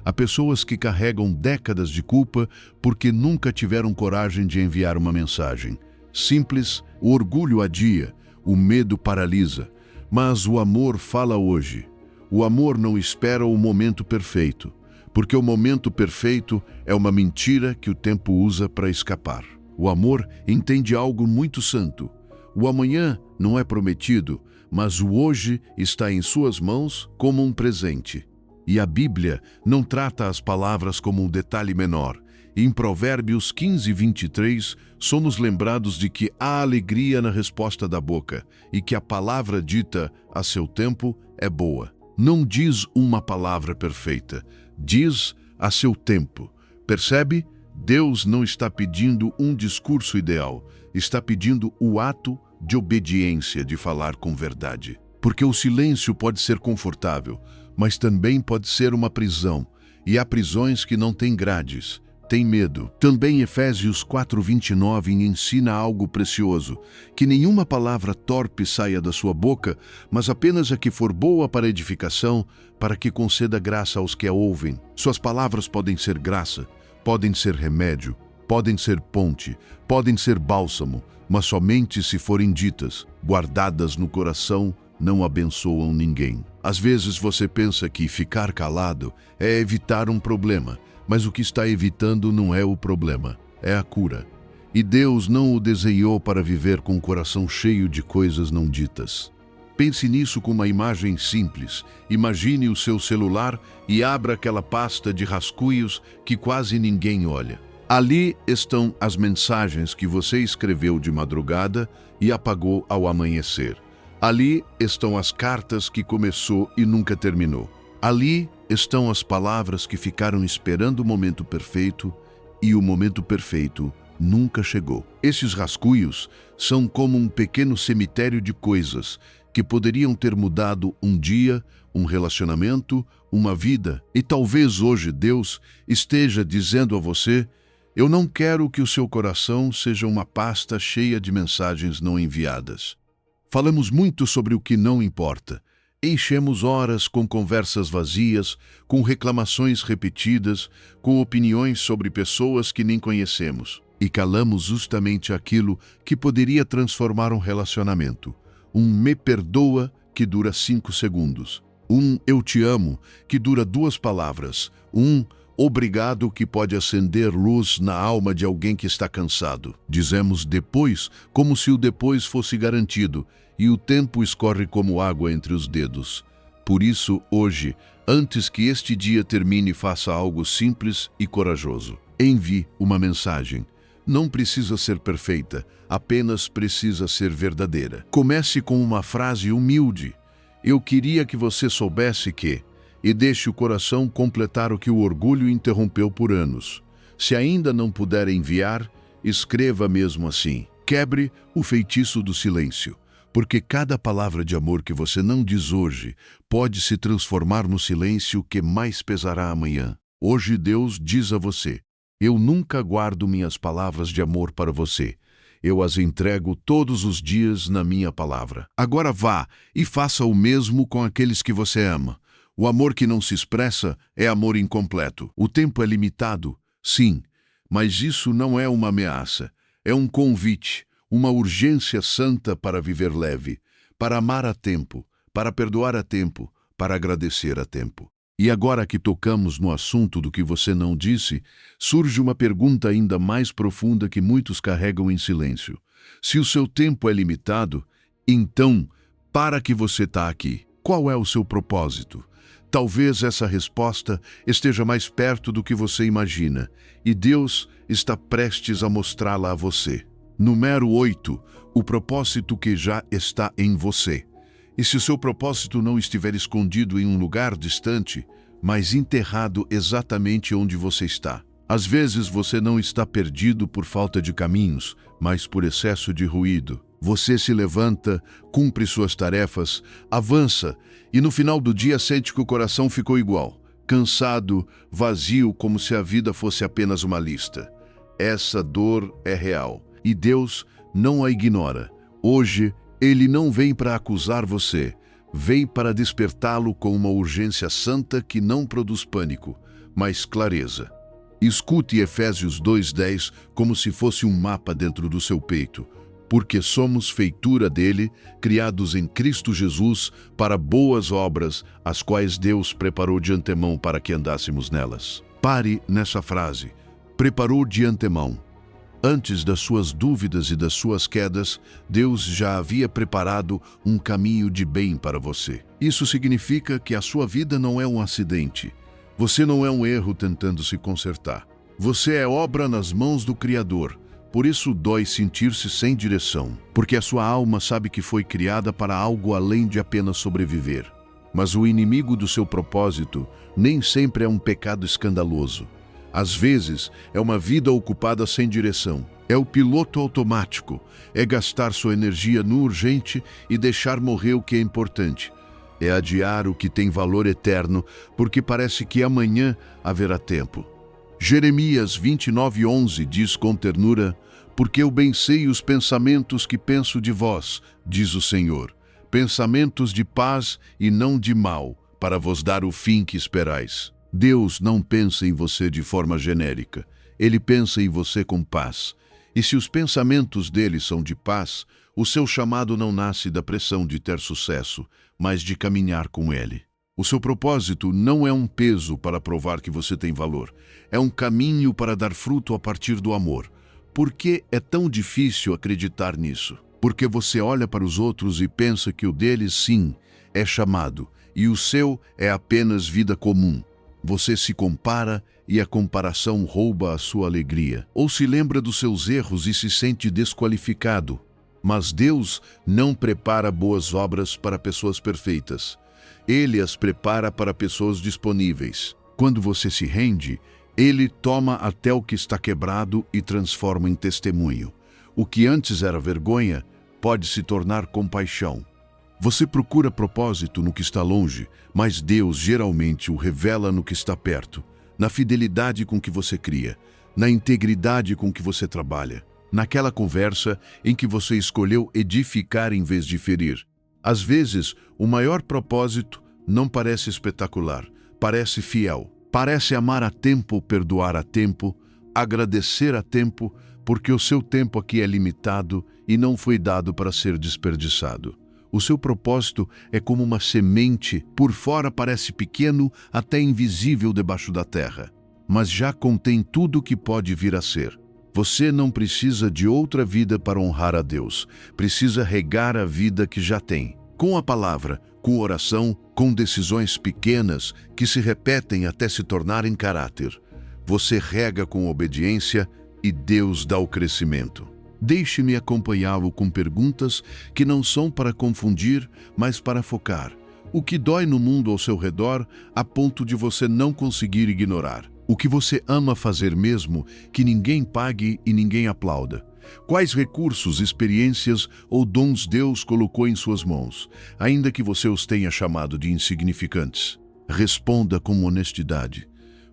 Há pessoas que carregam décadas de culpa porque nunca tiveram coragem de enviar uma mensagem. Simples, o orgulho adia, o medo paralisa, mas o amor fala hoje. O amor não espera o momento perfeito, porque o momento perfeito é uma mentira que o tempo usa para escapar. O amor entende algo muito santo. O amanhã não é prometido, mas o hoje está em suas mãos como um presente. E a Bíblia não trata as palavras como um detalhe menor. Em Provérbios 15:23, somos lembrados de que há alegria na resposta da boca e que a palavra dita a seu tempo é boa. Não diz uma palavra perfeita, diz a seu tempo. Percebe? Deus não está pedindo um discurso ideal, está pedindo o ato de obediência, de falar com verdade. Porque o silêncio pode ser confortável, mas também pode ser uma prisão, e há prisões que não têm grades, têm medo. Também Efésios 4:29 ensina algo precioso, que nenhuma palavra torpe saia da sua boca, mas apenas a que for boa para edificação, para que conceda graça aos que a ouvem. Suas palavras podem ser graça, podem ser remédio, podem ser ponte, podem ser bálsamo, mas somente se forem ditas, guardadas no coração, não abençoam ninguém. Às vezes você pensa que ficar calado é evitar um problema, mas o que está evitando não é o problema, é a cura. E Deus não o desenhou para viver com o coração cheio de coisas não ditas. Pense nisso com uma imagem simples. Imagine o seu celular e abra aquela pasta de rascunhos que quase ninguém olha. Ali estão as mensagens que você escreveu de madrugada e apagou ao amanhecer. Ali estão as cartas que começou e nunca terminou. Ali estão as palavras que ficaram esperando o momento perfeito e o momento perfeito nunca chegou. Esses rascunhos são como um pequeno cemitério de coisas que poderiam ter mudado um dia, um relacionamento, uma vida. E talvez hoje Deus esteja dizendo a você: eu não quero que o seu coração seja uma pasta cheia de mensagens não enviadas. Falamos muito sobre o que não importa. Enchemos horas com conversas vazias, com reclamações repetidas, com opiniões sobre pessoas que nem conhecemos. E calamos justamente aquilo que poderia transformar um relacionamento. Um "me perdoa" que dura 5 segundos. Um "eu te amo" que dura 2 palavras. Um Obrigado, que pode acender luz na alma de alguém que está cansado. Dizemos depois, como se o depois fosse garantido, e o tempo escorre como água entre os dedos. Por isso, hoje, antes que este dia termine, faça algo simples e corajoso. Envie uma mensagem. Não precisa ser perfeita, apenas precisa ser verdadeira. Comece com uma frase humilde. Eu queria que você soubesse que... E deixe o coração completar o que o orgulho interrompeu por anos. Se ainda não puder enviar, escreva mesmo assim. Quebre o feitiço do silêncio, porque cada palavra de amor que você não diz hoje pode se transformar no silêncio que mais pesará amanhã. Hoje Deus diz a você: eu nunca guardo minhas palavras de amor para você. Eu as entrego todos os dias na minha palavra. Agora vá e faça o mesmo com aqueles que você ama. O amor que não se expressa é amor incompleto. O tempo é limitado, sim, mas isso não é uma ameaça. É um convite, uma urgência santa para viver leve, para amar a tempo, para perdoar a tempo, para agradecer a tempo. E agora que tocamos no assunto do que você não disse, surge uma pergunta ainda mais profunda que muitos carregam em silêncio. Se o seu tempo é limitado, então, para que você está aqui? Qual é o seu propósito? Talvez essa resposta esteja mais perto do que você imagina, e Deus está prestes a mostrá-la a você. Número 8. O propósito que já está em você. E se o seu propósito não estiver escondido em um lugar distante, mas enterrado exatamente onde você está? Às vezes você não está perdido por falta de caminhos, mas por excesso de ruído. Você se levanta, cumpre suas tarefas, avança e no final do dia sente que o coração ficou igual, cansado, vazio, como se a vida fosse apenas uma lista. Essa dor é real e Deus não a ignora. Hoje, Ele não vem para acusar você, vem para despertá-lo com uma urgência santa que não produz pânico, mas clareza. Escute Efésios 2:10 como se fosse um mapa dentro do seu peito. Porque somos feitura dele, criados em Cristo Jesus, para boas obras, as quais Deus preparou de antemão para que andássemos nelas. Pare nessa frase. Preparou de antemão. Antes das suas dúvidas e das suas quedas, Deus já havia preparado um caminho de bem para você. Isso significa que a sua vida não é um acidente. Você não é um erro tentando se consertar. Você é obra nas mãos do Criador. Por isso dói sentir-se sem direção, porque a sua alma sabe que foi criada para algo além de apenas sobreviver. Mas o inimigo do seu propósito nem sempre é um pecado escandaloso. Às vezes, é uma vida ocupada sem direção. É o piloto automático. É gastar sua energia no urgente e deixar morrer o que é importante. É adiar o que tem valor eterno, porque parece que amanhã haverá tempo. Jeremias 29:11 diz com ternura: porque eu bem sei os pensamentos que penso de vós, diz o Senhor, pensamentos de paz e não de mal, para vos dar o fim que esperais. Deus não pensa em você de forma genérica, Ele pensa em você com paz. E se os pensamentos dele são de paz, o seu chamado não nasce da pressão de ter sucesso, mas de caminhar com Ele. O seu propósito não é um peso para provar que você tem valor, é um caminho para dar fruto a partir do amor. Por que é tão difícil acreditar nisso? Porque você olha para os outros e pensa que o deles, sim, é chamado, e o seu é apenas vida comum. Você se compara e a comparação rouba a sua alegria. Ou se lembra dos seus erros e se sente desqualificado. Mas Deus não prepara boas obras para pessoas perfeitas. Ele as prepara para pessoas disponíveis. Quando você se rende, Ele toma até o que está quebrado e transforma em testemunho. O que antes era vergonha pode se tornar compaixão. Você procura propósito no que está longe, mas Deus geralmente o revela no que está perto, na fidelidade com que você cria, na integridade com que você trabalha, naquela conversa em que você escolheu edificar em vez de ferir. Às vezes, o maior propósito não parece espetacular, parece fiel, parece amar a tempo, perdoar a tempo, agradecer a tempo, porque o seu tempo aqui é limitado e não foi dado para ser desperdiçado. O seu propósito é como uma semente, por fora parece pequeno, até invisível debaixo da terra. mas já contém tudo o que pode vir a ser. Você não precisa de outra vida para honrar a Deus. Precisa regar a vida que já tem. Com a palavra, com oração, com decisões pequenas que se repetem até se tornarem caráter. Você rega com obediência e Deus dá o crescimento. Deixe-me acompanhá-lo com perguntas que não são para confundir, mas para focar. O que dói no mundo ao seu redor a ponto de você não conseguir ignorar? O que você ama fazer mesmo que ninguém pague e ninguém aplauda? Quais recursos, experiências ou dons Deus colocou em suas mãos, ainda que você os tenha chamado de insignificantes? Responda com honestidade.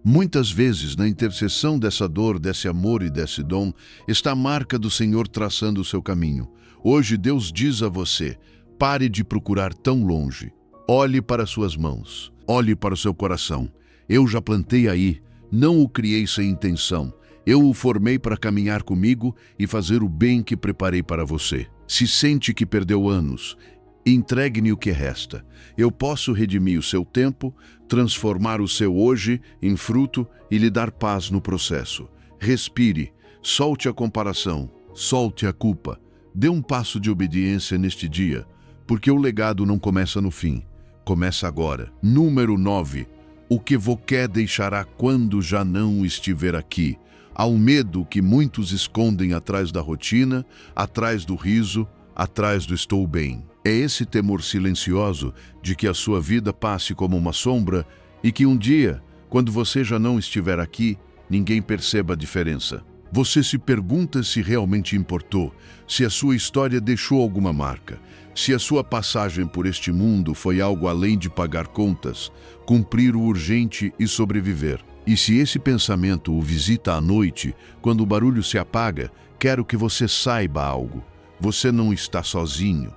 Muitas vezes, na interseção dessa dor, desse amor e desse dom, está a marca do Senhor traçando o seu caminho. Hoje Deus diz a você: pare de procurar tão longe. Olhe para suas mãos, olhe para o seu coração. Eu já plantei aí, não o criei sem intenção. Eu o formei para caminhar comigo e fazer o bem que preparei para você. Se sente que perdeu anos, entregue-me o que resta. Eu posso redimir o seu tempo, transformar o seu hoje em fruto e lhe dar paz no processo. Respire, solte a comparação, solte a culpa. Dê um passo de obediência neste dia, porque o legado não começa no fim, começa agora. Número 9. O que você deixará quando já não estiver aqui? Há um medo que muitos escondem atrás da rotina, atrás do riso, atrás do estou bem. É esse temor silencioso de que a sua vida passe como uma sombra e que um dia, quando você já não estiver aqui, ninguém perceba a diferença. Você se pergunta se realmente importou, se a sua história deixou alguma marca, se a sua passagem por este mundo foi algo além de pagar contas, cumprir o urgente e sobreviver. E se esse pensamento o visita à noite, quando o barulho se apaga, quero que você saiba algo. Você não está sozinho.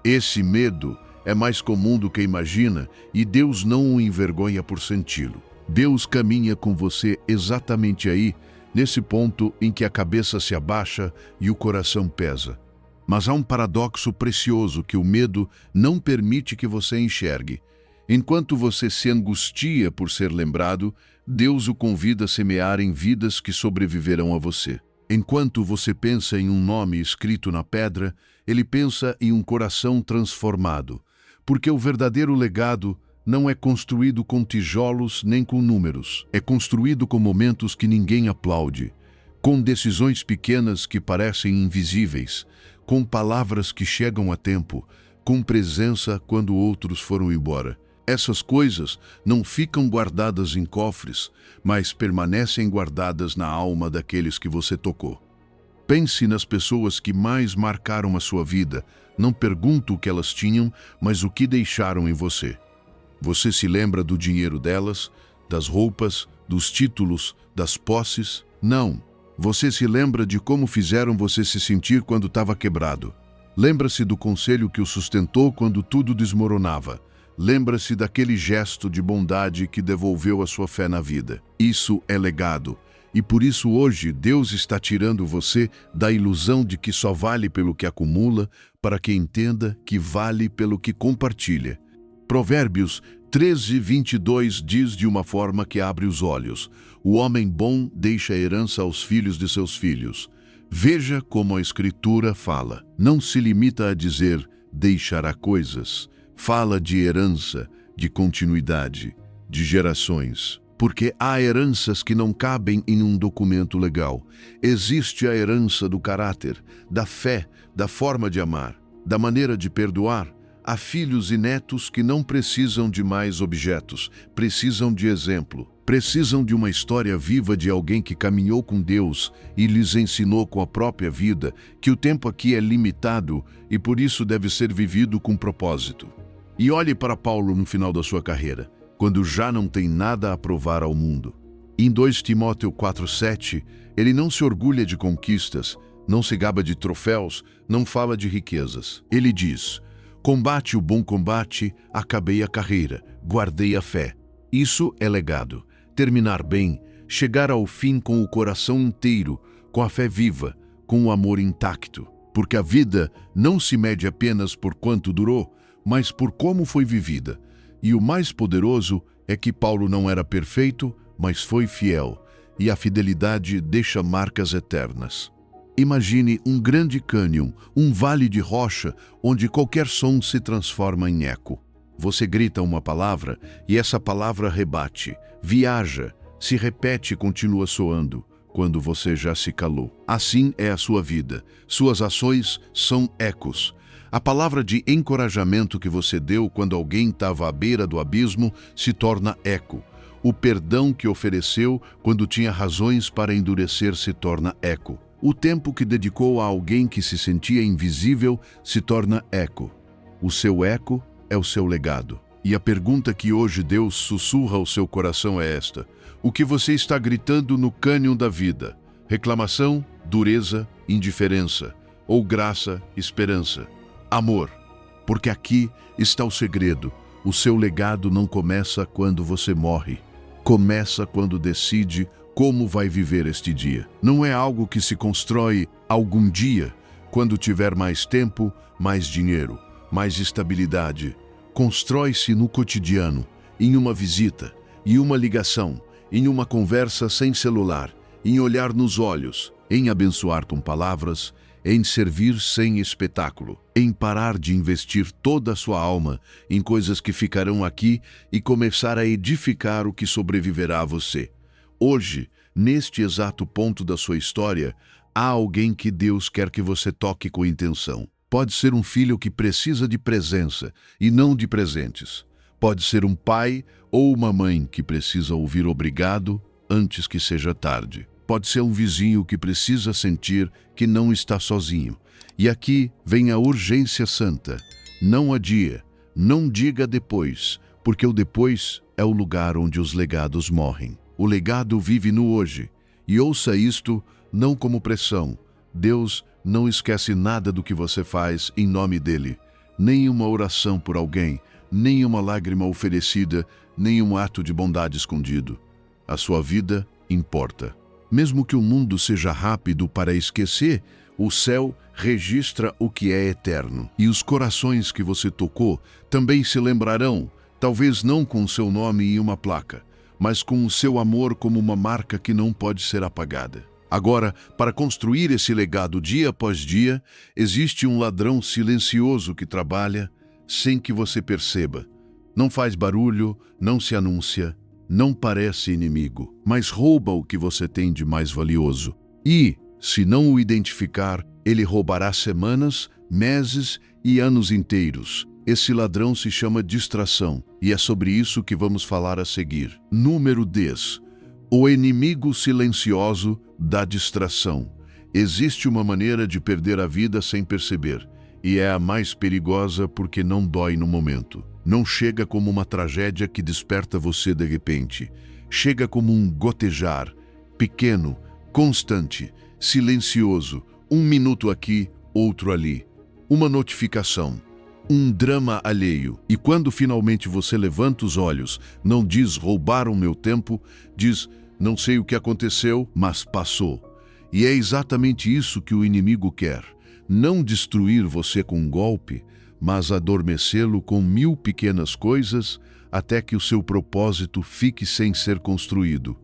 Esse medo é mais comum do que imagina e Deus não o envergonha por senti-lo. Deus caminha com você exatamente aí, nesse ponto em que a cabeça se abaixa e o coração pesa. Mas há um paradoxo precioso que o medo não permite que você enxergue. Enquanto você se angustia por ser lembrado, Deus o convida a semear em vidas que sobreviverão a você. Enquanto você pensa em um nome escrito na pedra, Ele pensa em um coração transformado. Porque o verdadeiro legado não é construído com tijolos nem com números. É construído com momentos que ninguém aplaude, com decisões pequenas que parecem invisíveis, com palavras que chegam a tempo, com presença quando outros foram embora. Essas coisas não ficam guardadas em cofres, mas permanecem guardadas na alma daqueles que você tocou. Pense nas pessoas que mais marcaram a sua vida. Não pergunto o que elas tinham, mas o que deixaram em você. Você se lembra do dinheiro delas, das roupas, dos títulos, das posses? Não. Você se lembra de como fizeram você se sentir quando estava quebrado. Lembra-se do conselho que o sustentou quando tudo desmoronava. Lembra-se daquele gesto de bondade que devolveu a sua fé na vida. Isso é legado. E por isso hoje Deus está tirando você da ilusão de que só vale pelo que acumula, para que entenda que vale pelo que compartilha. Provérbios 13:22 diz de uma forma que abre os olhos: o homem bom deixa herança aos filhos de seus filhos. Veja como a Escritura fala. Não se limita a dizer deixará coisas. Fala de herança, de continuidade, de gerações. Porque há heranças que não cabem em um documento legal. Existe a herança do caráter, da fé, da forma de amar, da maneira de perdoar. Há filhos e netos que não precisam de mais objetos, precisam de exemplo. Precisam de uma história viva de alguém que caminhou com Deus e lhes ensinou com a própria vida que o tempo aqui é limitado e por isso deve ser vivido com propósito. E olhe para Paulo no final da sua carreira, quando já não tem nada a provar ao mundo. Em 2 Timóteo 4:7, ele não se orgulha de conquistas, não se gaba de troféus, não fala de riquezas. Ele diz: combate o bom combate, acabei a carreira, guardei a fé. Isso é legado. Terminar bem, chegar ao fim com o coração inteiro, com a fé viva, com o amor intacto. Porque a vida não se mede apenas por quanto durou, mas por como foi vivida. E o mais poderoso é que Paulo não era perfeito, mas foi fiel, e a fidelidade deixa marcas eternas. Imagine um grande cânion, um vale de rocha, onde qualquer som se transforma em eco. Você grita uma palavra e essa palavra rebate, viaja, se repete e continua soando, quando você já se calou. Assim é a sua vida. Suas ações são ecos. A palavra de encorajamento que você deu quando alguém estava à beira do abismo se torna eco. O perdão que ofereceu quando tinha razões para endurecer se torna eco. O tempo que dedicou a alguém que se sentia invisível se torna eco. O seu eco é o seu legado. E a pergunta que hoje Deus sussurra ao seu coração é esta: o que você está gritando no cânion da vida? Reclamação, dureza, indiferença, ou graça, esperança? Amor. Porque aqui está o segredo. O seu legado não começa quando você morre. Começa quando decide como vai viver este dia. Não é algo que se constrói algum dia, quando tiver mais tempo, mais dinheiro, mais estabilidade. Constrói-se no cotidiano, em uma visita, em uma ligação, em uma conversa sem celular, em olhar nos olhos, em abençoar com palavras, em servir sem espetáculo, em parar de investir toda a sua alma em coisas que ficarão aqui e começar a edificar o que sobreviverá a você. Hoje, neste exato ponto da sua história, há alguém que Deus quer que você toque com intenção. Pode ser um filho que precisa de presença e não de presentes. Pode ser um pai ou uma mãe que precisa ouvir obrigado antes que seja tarde. Pode ser um vizinho que precisa sentir que não está sozinho. E aqui vem a urgência santa. Não adie, não diga depois, porque o depois é o lugar onde os legados morrem. O legado vive no hoje. E ouça isto não como pressão. Deus não esquece nada do que você faz em nome dele. Nem uma oração por alguém, nem uma lágrima oferecida, nem um ato de bondade escondido. A sua vida importa. Mesmo que o mundo seja rápido para esquecer, o céu registra o que é eterno. E os corações que você tocou também se lembrarão, talvez não com seu nome em uma placa, mas com o seu amor como uma marca que não pode ser apagada. Agora, para construir esse legado dia após dia, existe um ladrão silencioso que trabalha sem que você perceba. Não faz barulho, não se anuncia, não parece inimigo, mas rouba o que você tem de mais valioso. E, se não o identificar, ele roubará semanas, meses e anos inteiros. Esse ladrão se chama distração, e é sobre isso que vamos falar a seguir. Número 10. O inimigo silencioso da distração. Existe uma maneira de perder a vida sem perceber, e é a mais perigosa porque não dói no momento. Não chega como uma tragédia que desperta você de repente. Chega como um gotejar, pequeno, constante, silencioso, um minuto aqui, outro ali. Uma notificação, um drama alheio. E quando finalmente você levanta os olhos, não diz roubaram meu tempo, diz não sei o que aconteceu, mas passou. E é exatamente isso que o inimigo quer. Não destruir você com um golpe, mas adormecê-lo com 1000 pequenas coisas até que o seu propósito fique sem ser construído.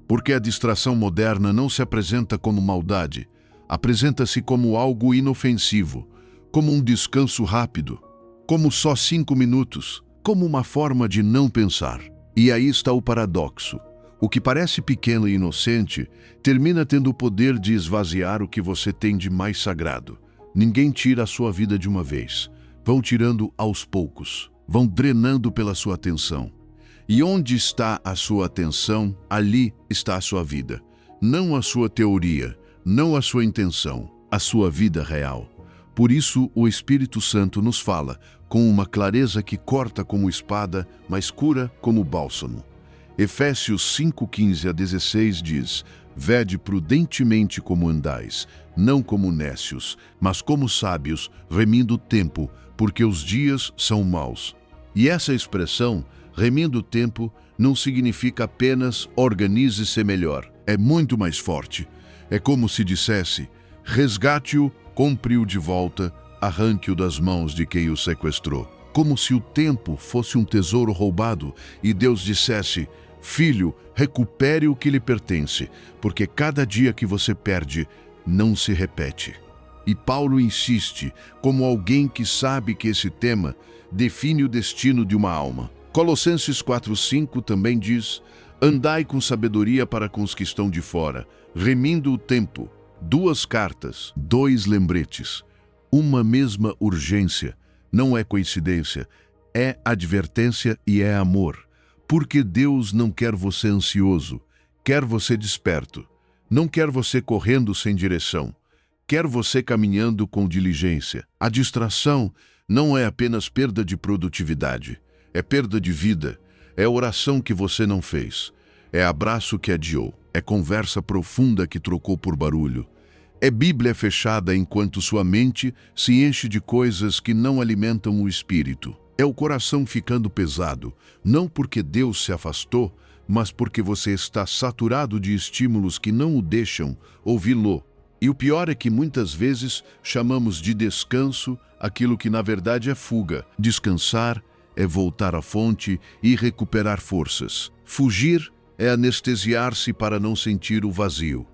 Porque a distração moderna não se apresenta como maldade, apresenta-se como algo inofensivo, como um descanso rápido, como só 5 minutos, como uma forma de não pensar. E aí está o paradoxo. O que parece pequeno e inocente termina tendo o poder de esvaziar o que você tem de mais sagrado. Ninguém tira a sua vida de uma vez. Vão tirando aos poucos, vão drenando pela sua atenção. E onde está a sua atenção, ali está a sua vida. Não a sua teoria, não a sua intenção, a sua vida real. Por isso o Espírito Santo nos fala, com uma clareza que corta como espada, mas cura como bálsamo. Efésios 5:15-16 diz: Vede prudentemente como andais, não como nécios, mas como sábios, remindo o tempo, porque os dias são maus. E essa expressão, remindo o tempo, não significa apenas organize-se melhor. É muito mais forte. É como se dissesse, resgate-o, compre-o de volta, arranque-o das mãos de quem o sequestrou. Como se o tempo fosse um tesouro roubado e Deus dissesse, Filho, recupere o que lhe pertence, porque cada dia que você perde não se repete. E Paulo insiste, como alguém que sabe que esse tema define o destino de uma alma. Colossenses 4:5 também diz: andai com sabedoria para com os que estão de fora, remindo o tempo. 2 cartas, 2 lembretes, uma mesma urgência. Não é coincidência, é advertência e é amor. Porque Deus não quer você ansioso, quer você desperto. Não quer você correndo sem direção, quer você caminhando com diligência. A distração não é apenas perda de produtividade, é perda de vida, é oração que você não fez, é abraço que adiou, é conversa profunda que trocou por barulho, é Bíblia fechada enquanto sua mente se enche de coisas que não alimentam o espírito. É o coração ficando pesado, não porque Deus se afastou, mas porque você está saturado de estímulos que não o deixam ouvi-lo. E o pior é que muitas vezes chamamos de descanso aquilo que na verdade é fuga. Descansar é voltar à fonte e recuperar forças. Fugir é anestesiar-se para não sentir o vazio.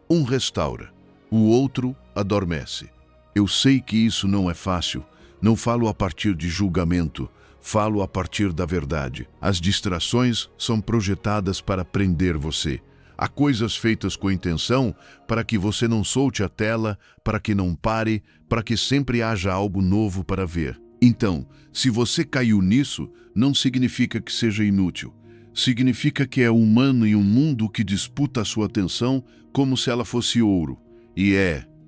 Um restaura, o outro adormece. Eu sei que isso não é fácil. Não falo a partir de julgamento, falo a partir da verdade. As distrações são projetadas para prender você. Há coisas feitas com intenção para que você não solte a tela, para que não pare, para que sempre haja algo novo para ver. Então, se você caiu nisso, não significa que seja inútil. Significa que é humano em um mundo que disputa a sua atenção como se ela fosse ouro. E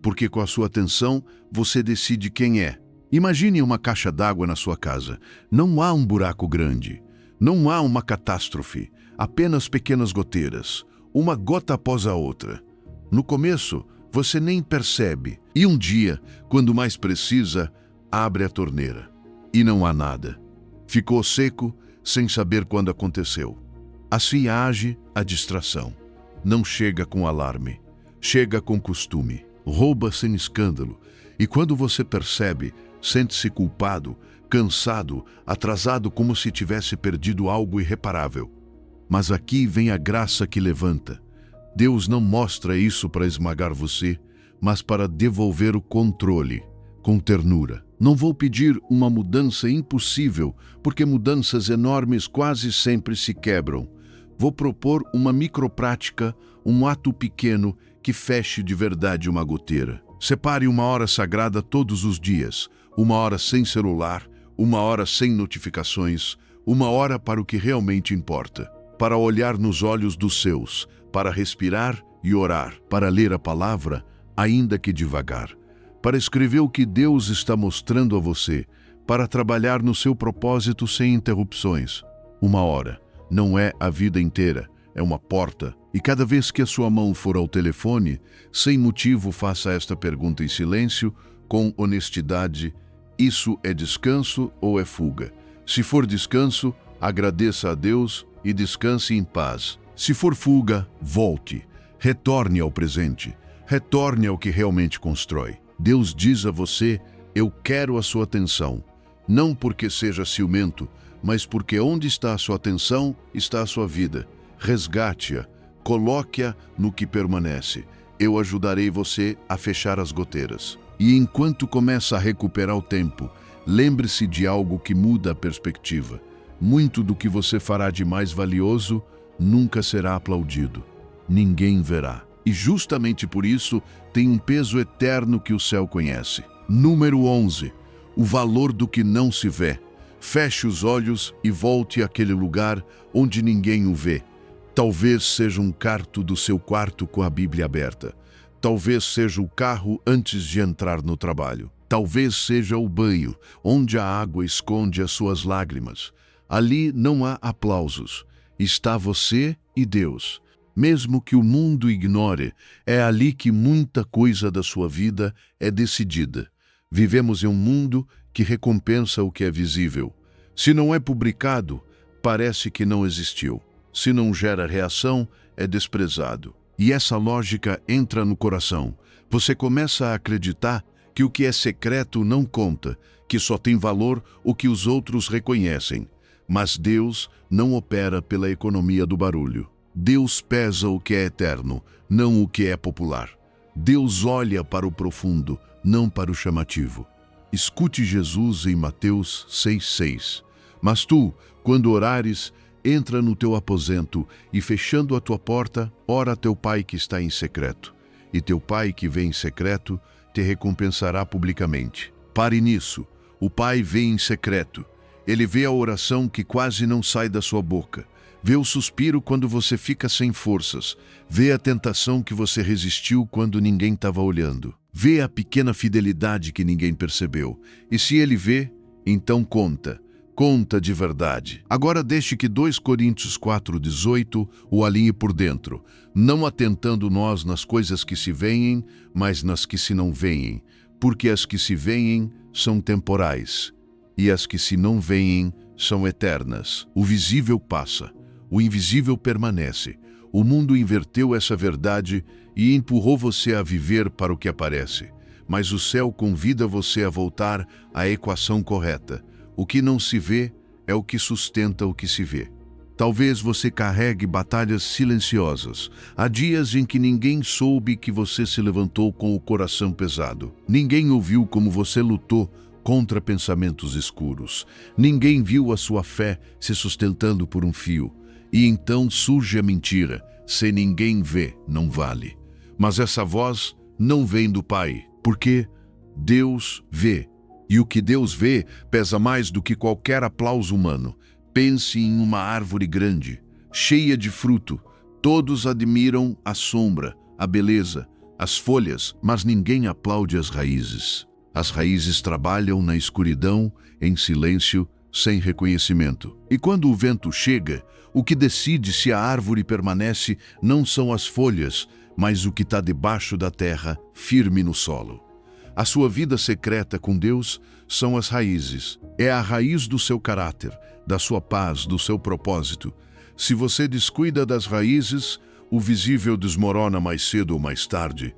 porque com a sua atenção você decide quem é. Imagine uma caixa d'água na sua casa. Não há um buraco grande. Não há uma catástrofe. Apenas pequenas goteiras, uma gota após a outra. No começo, você nem percebe. E um dia, quando mais precisa, abre a torneira. E não há nada. Ficou seco, sem saber quando aconteceu. Assim age a distração. Não chega com alarme. Chega com costume. Rouba sem escândalo. E quando você percebe, sente-se culpado, cansado, atrasado, como se tivesse perdido algo irreparável. Mas aqui vem a graça que levanta. Deus não mostra isso para esmagar você, mas para devolver o controle, com ternura. Não vou pedir uma mudança impossível, porque mudanças enormes quase sempre se quebram. Vou propor uma microprática, um ato pequeno que feche de verdade uma goteira. Separe uma hora sagrada todos os dias, uma hora sem celular, uma hora sem notificações, uma hora para o que realmente importa, para olhar nos olhos dos seus, para respirar e orar, para ler a palavra, ainda que devagar, para escrever o que Deus está mostrando a você, para trabalhar no seu propósito sem interrupções. Uma hora não é a vida inteira, é uma porta. E cada vez que a sua mão for ao telefone, sem motivo faça esta pergunta em silêncio, com honestidade: isso é descanso ou é fuga? Se for descanso, agradeça a Deus e descanse em paz. Se for fuga, volte, retorne ao presente, retorne ao que realmente constrói. Deus diz a você: eu quero a sua atenção, não porque seja ciumento, mas porque onde está a sua atenção, está a sua vida. Resgate-a, coloque-a no que permanece. Eu ajudarei você a fechar as goteiras. E enquanto começa a recuperar o tempo, lembre-se de algo que muda a perspectiva. Muito do que você fará de mais valioso nunca será aplaudido. Ninguém verá. E justamente por isso tem um peso eterno que o céu conhece. Número 11. O valor do que não se vê. Feche os olhos e volte àquele lugar onde ninguém o vê. Talvez seja um quarto do seu quarto com a Bíblia aberta. Talvez seja o carro antes de entrar no trabalho. Talvez seja o banho, onde a água esconde as suas lágrimas. Ali não há aplausos. Está você e Deus. Mesmo que o mundo ignore, é ali que muita coisa da sua vida é decidida. Vivemos em um mundo que recompensa o que é visível. Se não é publicado, parece que não existiu. Se não gera reação, é desprezado. E essa lógica entra no coração. Você começa a acreditar que o que é secreto não conta, que só tem valor o que os outros reconhecem. Mas Deus não opera pela economia do barulho. Deus pesa o que é eterno, não o que é popular. Deus olha para o profundo, não para o chamativo. Escute Jesus em Mateus 6,6. Mas tu, quando orares, entra no teu aposento e, fechando a tua porta, ora a teu Pai que está em secreto. E teu Pai que vem em secreto te recompensará publicamente. Pare nisso. O Pai vem em secreto. Ele vê a oração que quase não sai da sua boca. Vê o suspiro quando você fica sem forças. Vê a tentação que você resistiu quando ninguém estava olhando. Vê a pequena fidelidade que ninguém percebeu. E se ele vê, então conta. Conta de verdade. Agora deixe que 2 Coríntios 4,18 o alinhe por dentro, não atentando nós nas coisas que se veem, mas nas que se não veem, porque as que se veem são temporais, e as que se não veem são eternas. O visível passa, o invisível permanece. O mundo inverteu essa verdade e empurrou você a viver para o que aparece, mas o céu convida você a voltar à equação correta. O que não se vê é o que sustenta o que se vê. Talvez você carregue batalhas silenciosas. Há dias em que ninguém soube que você se levantou com o coração pesado. Ninguém ouviu como você lutou contra pensamentos escuros. Ninguém viu a sua fé se sustentando por um fio. E então surge a mentira: se ninguém vê, não vale. Mas essa voz não vem do Pai, porque Deus vê. E o que Deus vê pesa mais do que qualquer aplauso humano. Pense em uma árvore grande, cheia de fruto. Todos admiram a sombra, a beleza, as folhas, mas ninguém aplaude as raízes. As raízes trabalham na escuridão, em silêncio, sem reconhecimento. E quando o vento chega, o que decide se a árvore permanece não são as folhas, mas o que está debaixo da terra, firme no solo. A sua vida secreta com Deus são as raízes. É a raiz do seu caráter, da sua paz, do seu propósito. Se você descuida das raízes, o visível desmorona mais cedo ou mais tarde.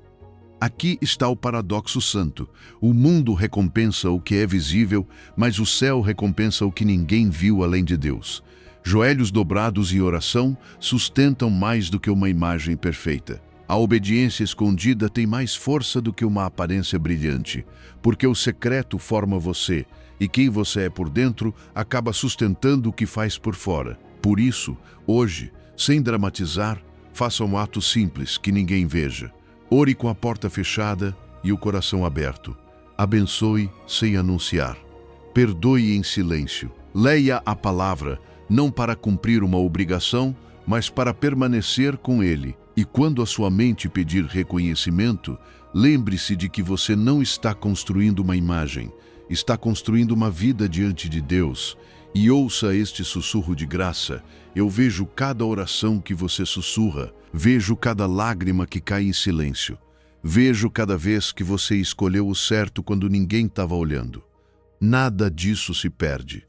Aqui está o paradoxo santo. O mundo recompensa o que é visível, mas o céu recompensa o que ninguém viu além de Deus. Joelhos dobrados em oração sustentam mais do que uma imagem perfeita. A obediência escondida tem mais força do que uma aparência brilhante, porque o secreto forma você, e quem você é por dentro acaba sustentando o que faz por fora. Por isso, hoje, sem dramatizar, faça um ato simples que ninguém veja. Ore com a porta fechada e o coração aberto. Abençoe sem anunciar. Perdoe em silêncio. Leia a palavra, não para cumprir uma obrigação, mas para permanecer com Ele. E quando a sua mente pedir reconhecimento, lembre-se de que você não está construindo uma imagem, está construindo uma vida diante de Deus. E ouça este sussurro de graça. Eu vejo cada oração que você sussurra, vejo cada lágrima que cai em silêncio, vejo cada vez que você escolheu o certo quando ninguém estava olhando. Nada disso se perde.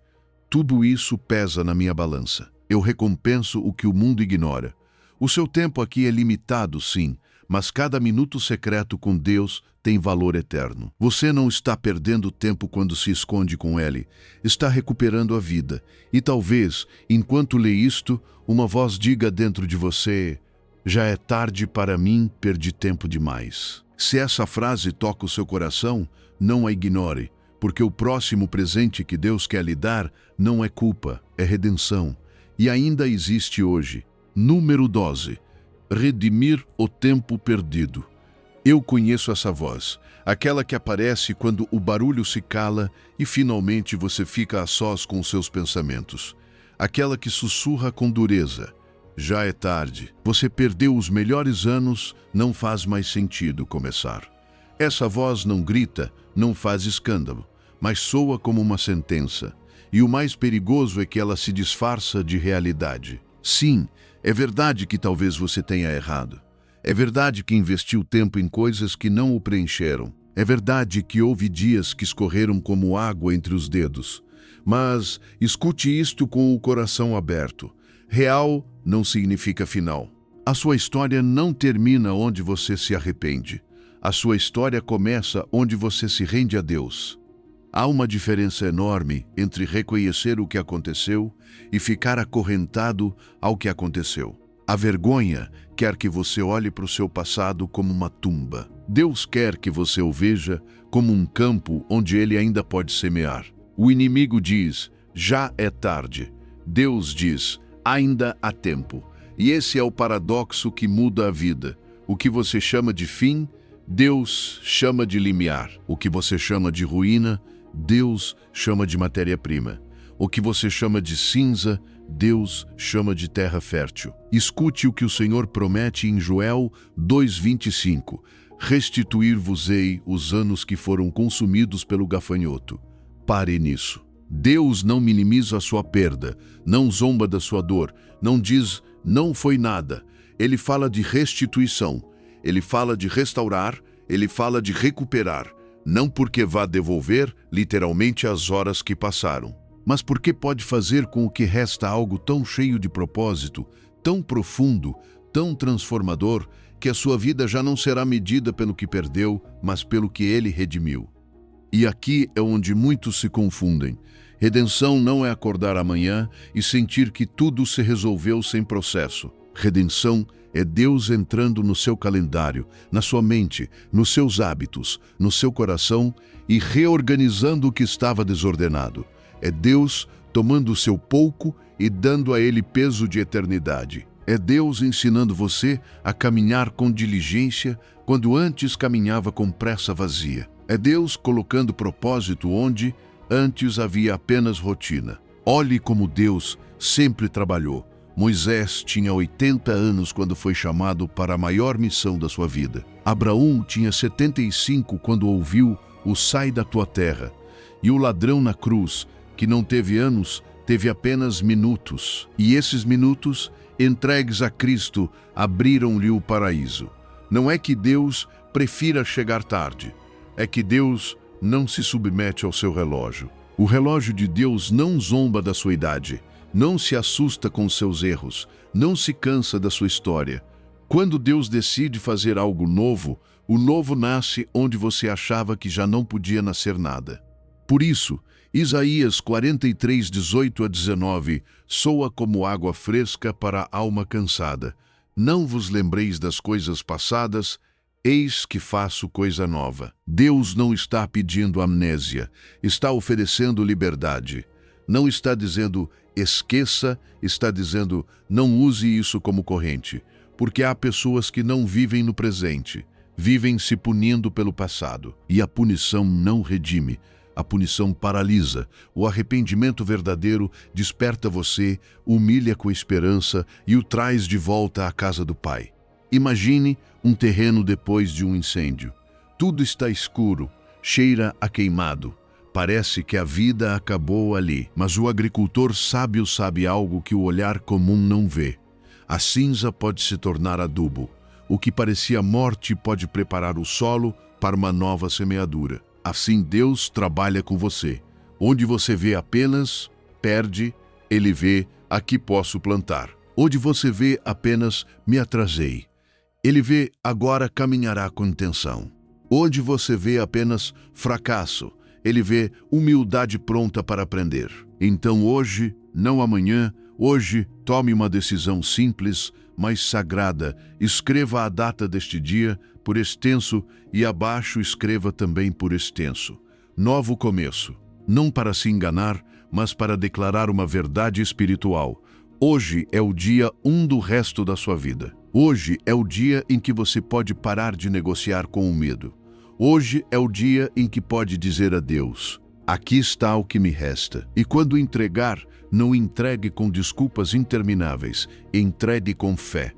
Tudo isso pesa na minha balança. Eu recompenso o que o mundo ignora. O seu tempo aqui é limitado, sim, mas cada minuto secreto com Deus tem valor eterno. Você não está perdendo tempo quando se esconde com Ele, está recuperando a vida. E talvez, enquanto lê isto, uma voz diga dentro de você: já é tarde para mim, perdi tempo demais. Se essa frase toca o seu coração, não a ignore, porque o próximo presente que Deus quer lhe dar não é culpa, é redenção. E ainda existe hoje. Número 12. Redimir o tempo perdido. Eu conheço essa voz, aquela que aparece quando o barulho se cala e finalmente você fica a sós com seus pensamentos. Aquela que sussurra com dureza: já é tarde, você perdeu os melhores anos, não faz mais sentido começar. Essa voz não grita, não faz escândalo, mas soa como uma sentença. E o mais perigoso é que ela se disfarça de realidade. Sim, é verdade que talvez você tenha errado. É verdade que investiu tempo em coisas que não o preencheram. É verdade que houve dias que escorreram como água entre os dedos. Mas escute isto com o coração aberto. Real não significa final. A sua história não termina onde você se arrepende. A sua história começa onde você se rende a Deus. Há uma diferença enorme entre reconhecer o que aconteceu e ficar acorrentado ao que aconteceu. A vergonha quer que você olhe para o seu passado como uma tumba. Deus quer que você o veja como um campo onde ele ainda pode semear. O inimigo diz, já é tarde. Deus diz, ainda há tempo. E esse é o paradoxo que muda a vida. O que você chama de fim, Deus chama de limiar. O que você chama de ruína, Deus chama de matéria-prima. O que você chama de cinza, Deus chama de terra fértil. Escute o que o Senhor promete em Joel 2:25. Restituir-vos-ei os anos que foram consumidos pelo gafanhoto. Pare nisso. Deus não minimiza a sua perda, não zomba da sua dor, não diz, não foi nada. Ele fala de restituição, ele fala de restaurar, ele fala de recuperar. Não porque vá devolver, literalmente, as horas que passaram, mas porque pode fazer com o que resta algo tão cheio de propósito, tão profundo, tão transformador, que a sua vida já não será medida pelo que perdeu, mas pelo que ele redimiu. E aqui é onde muitos se confundem. Redenção não é acordar amanhã e sentir que tudo se resolveu sem processo. Redenção é Deus entrando no seu calendário, na sua mente, nos seus hábitos, no seu coração e reorganizando o que estava desordenado. É Deus tomando o seu pouco e dando a ele peso de eternidade. É Deus ensinando você a caminhar com diligência quando antes caminhava com pressa vazia. É Deus colocando propósito onde antes havia apenas rotina. Olhe como Deus sempre trabalhou. Moisés tinha 80 anos quando foi chamado para a maior missão da sua vida. Abraão tinha 75 quando ouviu o sai da tua terra. E o ladrão na cruz, que não teve anos, teve apenas minutos. E esses minutos, entregues a Cristo, abriram-lhe o paraíso. Não é que Deus prefira chegar tarde, é que Deus não se submete ao seu relógio. O relógio de Deus não zomba da sua idade, não se assusta com seus erros, não se cansa da sua história. Quando Deus decide fazer algo novo, o novo nasce onde você achava que já não podia nascer nada. Por isso, Isaías 43:18-19 soa como água fresca para a alma cansada. Não vos lembreis das coisas passadas, eis que faço coisa nova. Deus não está pedindo amnésia, está oferecendo liberdade. Não está dizendo esqueça, está dizendo não use isso como corrente, porque há pessoas que não vivem no presente, vivem se punindo pelo passado. E a punição não redime, a punição paralisa. O arrependimento verdadeiro desperta você, humilha com esperança e o traz de volta à casa do Pai. Imagine um terreno depois de um incêndio. Tudo está escuro, cheira a queimado. Parece que a vida acabou ali, mas o agricultor sábio sabe algo que o olhar comum não vê. A cinza pode se tornar adubo. O que parecia morte pode preparar o solo para uma nova semeadura. Assim Deus trabalha com você. Onde você vê apenas, perde, Ele vê, aqui posso plantar. Onde você vê apenas, me atrasei, Ele vê, agora caminhará com intenção. Onde você vê apenas fracasso, Ele vê humildade pronta para aprender. Então hoje, não amanhã, hoje tome uma decisão simples, mas sagrada. Escreva a data deste dia por extenso e abaixo escreva também por extenso. Novo começo. Não para se enganar, mas para declarar uma verdade espiritual. Hoje é o dia 1 do resto da sua vida. Hoje é o dia em que você pode parar de negociar com o medo. Hoje é o dia em que pode dizer a Deus, aqui está o que me resta. E quando entregar, não entregue com desculpas intermináveis, entregue com fé.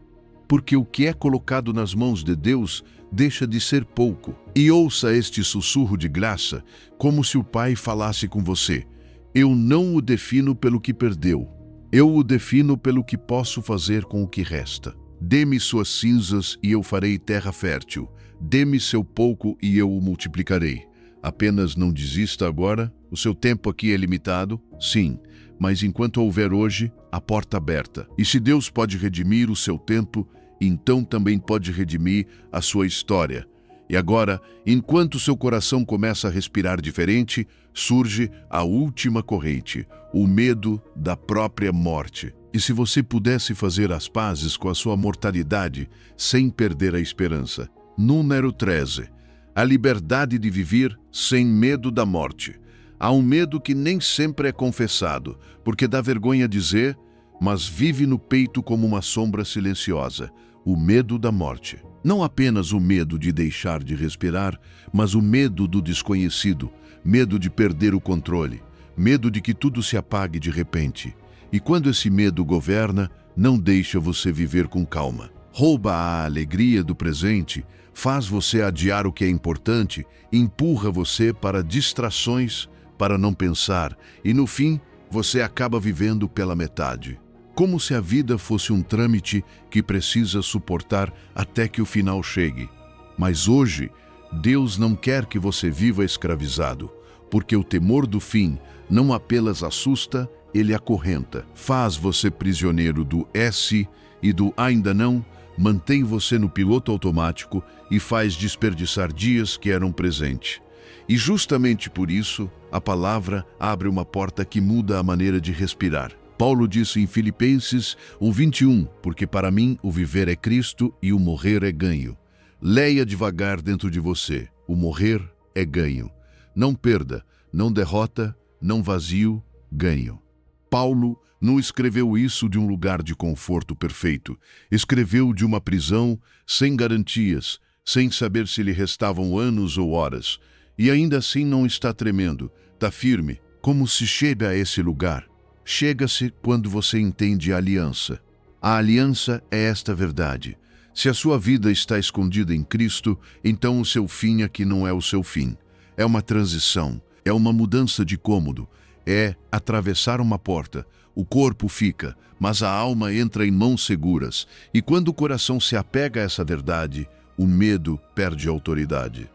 Porque o que é colocado nas mãos de Deus deixa de ser pouco. E ouça este sussurro de graça, como se o Pai falasse com você. Eu não o defino pelo que perdeu. Eu o defino pelo que posso fazer com o que resta. Dê-me suas cinzas e eu farei terra fértil. Dê-me seu pouco e eu o multiplicarei. Apenas não desista agora. O seu tempo aqui é limitado, sim, mas enquanto houver hoje, a porta aberta. E se Deus pode redimir o seu tempo, então também pode redimir a sua história. E agora, enquanto seu coração começa a respirar diferente, surge a última corrente, o medo da própria morte. E se você pudesse fazer as pazes com a sua mortalidade sem perder a esperança? Número 13. A liberdade de viver sem medo da morte. Há um medo que nem sempre é confessado, porque dá vergonha dizer, mas vive no peito como uma sombra silenciosa, o medo da morte. Não apenas o medo de deixar de respirar, mas o medo do desconhecido, medo de perder o controle, medo de que tudo se apague de repente. E quando esse medo governa, não deixa você viver com calma. Rouba a alegria do presente, faz você adiar o que é importante, empurra você para distrações, para não pensar, e no fim, você acaba vivendo pela metade. Como se a vida fosse um trâmite que precisa suportar até que o final chegue. Mas hoje, Deus não quer que você viva escravizado, porque o temor do fim não apenas assusta, ele acorrenta. Faz você prisioneiro do "se" e do "ainda não", mantém você no piloto automático e faz desperdiçar dias que eram presente. E justamente por isso, a palavra abre uma porta que muda a maneira de respirar. Paulo disse em Filipenses 1:21, porque para mim o viver é Cristo e o morrer é ganho. Leia devagar dentro de você, o morrer é ganho. Não perda, não derrota, não vazio, ganho. Paulo não escreveu isso de um lugar de conforto perfeito. Escreveu de uma prisão sem garantias, sem saber se lhe restavam anos ou horas. E ainda assim não está tremendo, está firme. Como se chega a esse lugar? Chega-se quando você entende a aliança. A aliança é esta verdade. Se a sua vida está escondida em Cristo, então o seu fim aqui não é o seu fim. É uma transição, é uma mudança de cômodo, é atravessar uma porta. O corpo fica, mas a alma entra em mãos seguras. E quando o coração se apega a essa verdade, o medo perde autoridade.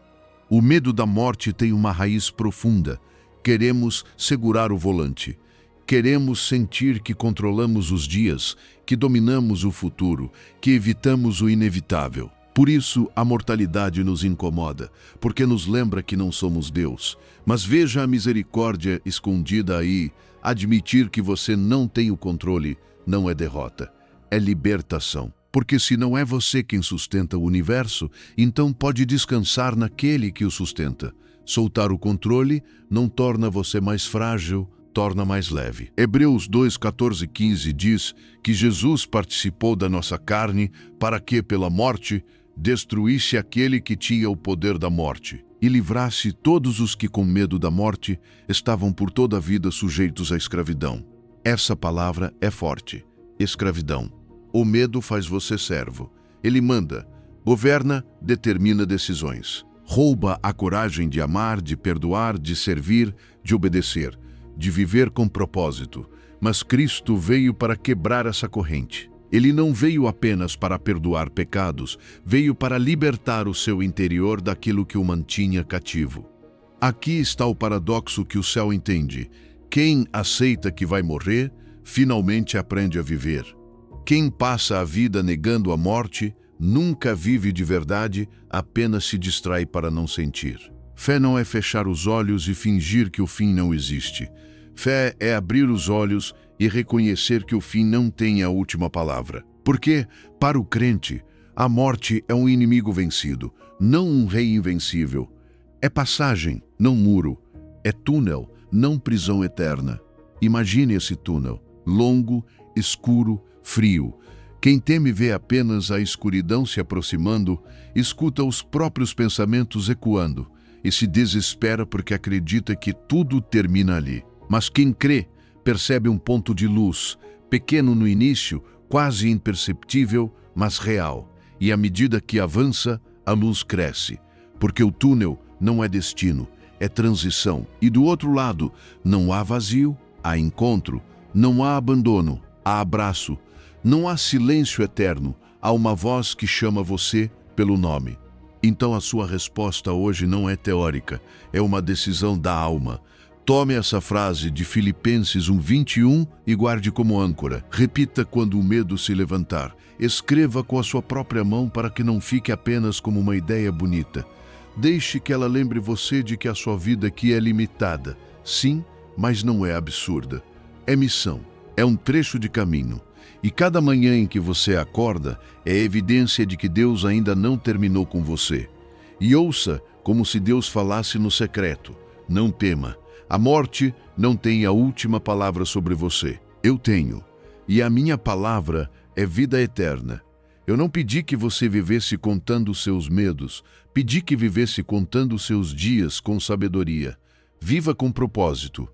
O medo da morte tem uma raiz profunda. Queremos segurar o volante. Queremos sentir que controlamos os dias, que dominamos o futuro, que evitamos o inevitável. Por isso, a mortalidade nos incomoda, porque nos lembra que não somos Deus. Mas veja a misericórdia escondida aí. Admitir que você não tem o controle não é derrota, é libertação. Porque se não é você quem sustenta o universo, então pode descansar naquele que o sustenta. Soltar o controle não torna você mais frágil, torna mais leve. Hebreus 2:14-15 diz que Jesus participou da nossa carne para que, pela morte, destruísse aquele que tinha o poder da morte e livrasse todos os que, com medo da morte, estavam por toda a vida sujeitos à escravidão. Essa palavra é forte. Escravidão. O medo faz você servo. Ele manda, governa, determina decisões. Rouba a coragem de amar, de perdoar, de servir, de obedecer, de viver com propósito. Mas Cristo veio para quebrar essa corrente. Ele não veio apenas para perdoar pecados, veio para libertar o seu interior daquilo que o mantinha cativo. Aqui está o paradoxo que o céu entende. Quem aceita que vai morrer, finalmente aprende a viver. Quem passa a vida negando a morte, nunca vive de verdade, apenas se distrai para não sentir. Fé não é fechar os olhos e fingir que o fim não existe. Fé é abrir os olhos e reconhecer que o fim não tem a última palavra. Porque, para o crente, a morte é um inimigo vencido, não um rei invencível. É passagem, não muro. É túnel, não prisão eterna. Imagine esse túnel, longo, escuro, frio. Quem teme vê apenas a escuridão se aproximando, escuta os próprios pensamentos ecoando e se desespera porque acredita que tudo termina ali. Mas quem crê percebe um ponto de luz, pequeno no início, quase imperceptível, mas real. E à medida que avança, a luz cresce, porque o túnel não é destino, é transição. E do outro lado, não há vazio, há encontro, não há abandono, há abraço, não há silêncio eterno, há uma voz que chama você pelo nome. Então a sua resposta hoje não é teórica, é uma decisão da alma. Tome essa frase de Filipenses 1:21 e guarde como âncora. Repita quando o medo se levantar. Escreva com a sua própria mão para que não fique apenas como uma ideia bonita. Deixe que ela lembre você de que a sua vida aqui é limitada. Sim, mas não é absurda. É missão, é um trecho de caminho. E cada manhã em que você acorda é evidência de que Deus ainda não terminou com você. E ouça como se Deus falasse no secreto. Não tema. A morte não tem a última palavra sobre você. Eu tenho. E a minha palavra é vida eterna. Eu não pedi que você vivesse contando os seus medos. Pedi que vivesse contando os seus dias com sabedoria. Viva com propósito.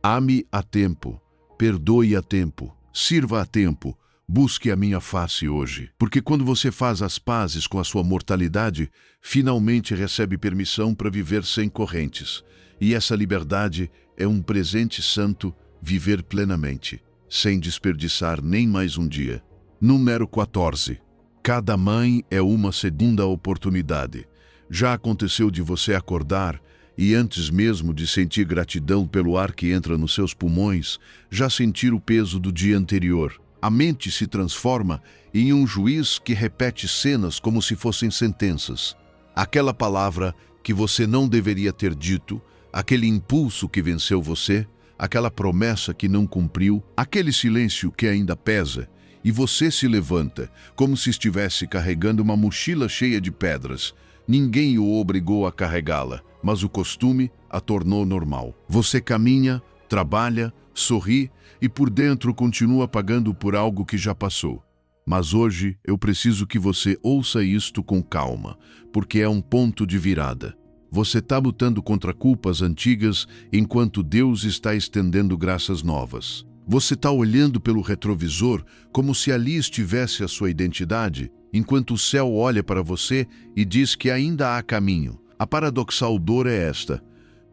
Ame a tempo. Perdoe a tempo. Sirva a tempo. Busque a minha face hoje. Porque quando você faz as pazes com a sua mortalidade, finalmente recebe permissão para viver sem correntes. E essa liberdade é um presente santo, viver plenamente, sem desperdiçar nem mais um dia. Número 14. Cada mãe é uma segunda oportunidade. Já aconteceu de você acordar e antes mesmo de sentir gratidão pelo ar que entra nos seus pulmões, já sentir o peso do dia anterior. A mente se transforma em um juiz que repete cenas como se fossem sentenças. Aquela palavra que você não deveria ter dito, aquele impulso que venceu você, aquela promessa que não cumpriu, aquele silêncio que ainda pesa, e você se levanta, como se estivesse carregando uma mochila cheia de pedras. Ninguém o obrigou a carregá-la, mas o costume a tornou normal. Você caminha, trabalha, sorri e por dentro continua pagando por algo que já passou. Mas hoje eu preciso que você ouça isto com calma, porque é um ponto de virada. Você está lutando contra culpas antigas enquanto Deus está estendendo graças novas. Você está olhando pelo retrovisor como se ali estivesse a sua identidade, enquanto o céu olha para você e diz que ainda há caminho. A paradoxal dor é esta: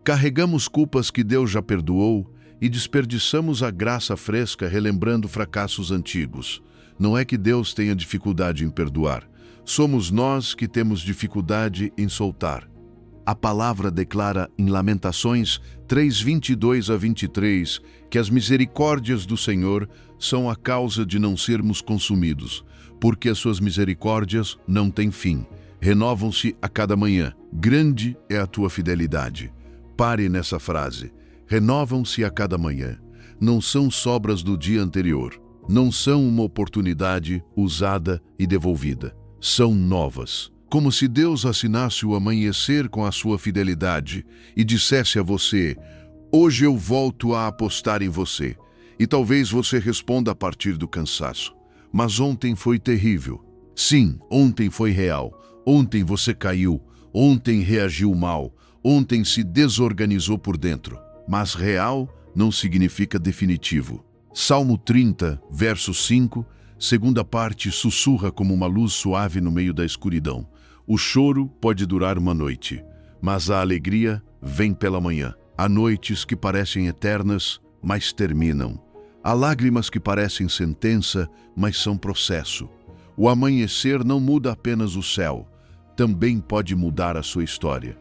carregamos culpas que Deus já perdoou e desperdiçamos a graça fresca relembrando fracassos antigos. Não é que Deus tenha dificuldade em perdoar. Somos nós que temos dificuldade em soltar. A palavra declara em Lamentações 3:22-23 que as misericórdias do Senhor são a causa de não sermos consumidos, porque as suas misericórdias não têm fim, renovam-se a cada manhã. Grande é a tua fidelidade. Pare nessa frase. Renovam-se a cada manhã. Não são sobras do dia anterior. Não são uma oportunidade usada e devolvida. São novas. Como se Deus assinasse o amanhecer com a sua fidelidade e dissesse a você: hoje eu volto a apostar em você. E talvez você responda a partir do cansaço: mas ontem foi terrível. Sim, ontem foi real. Ontem você caiu. Ontem reagiu mal. Ontem se desorganizou por dentro. Mas real não significa definitivo. Salmo 30, verso 5, segunda parte, sussurra como uma luz suave no meio da escuridão. O choro pode durar uma noite, mas a alegria vem pela manhã. Há noites que parecem eternas, mas terminam. Há lágrimas que parecem sentença, mas são processo. O amanhecer não muda apenas o céu, também pode mudar a sua história.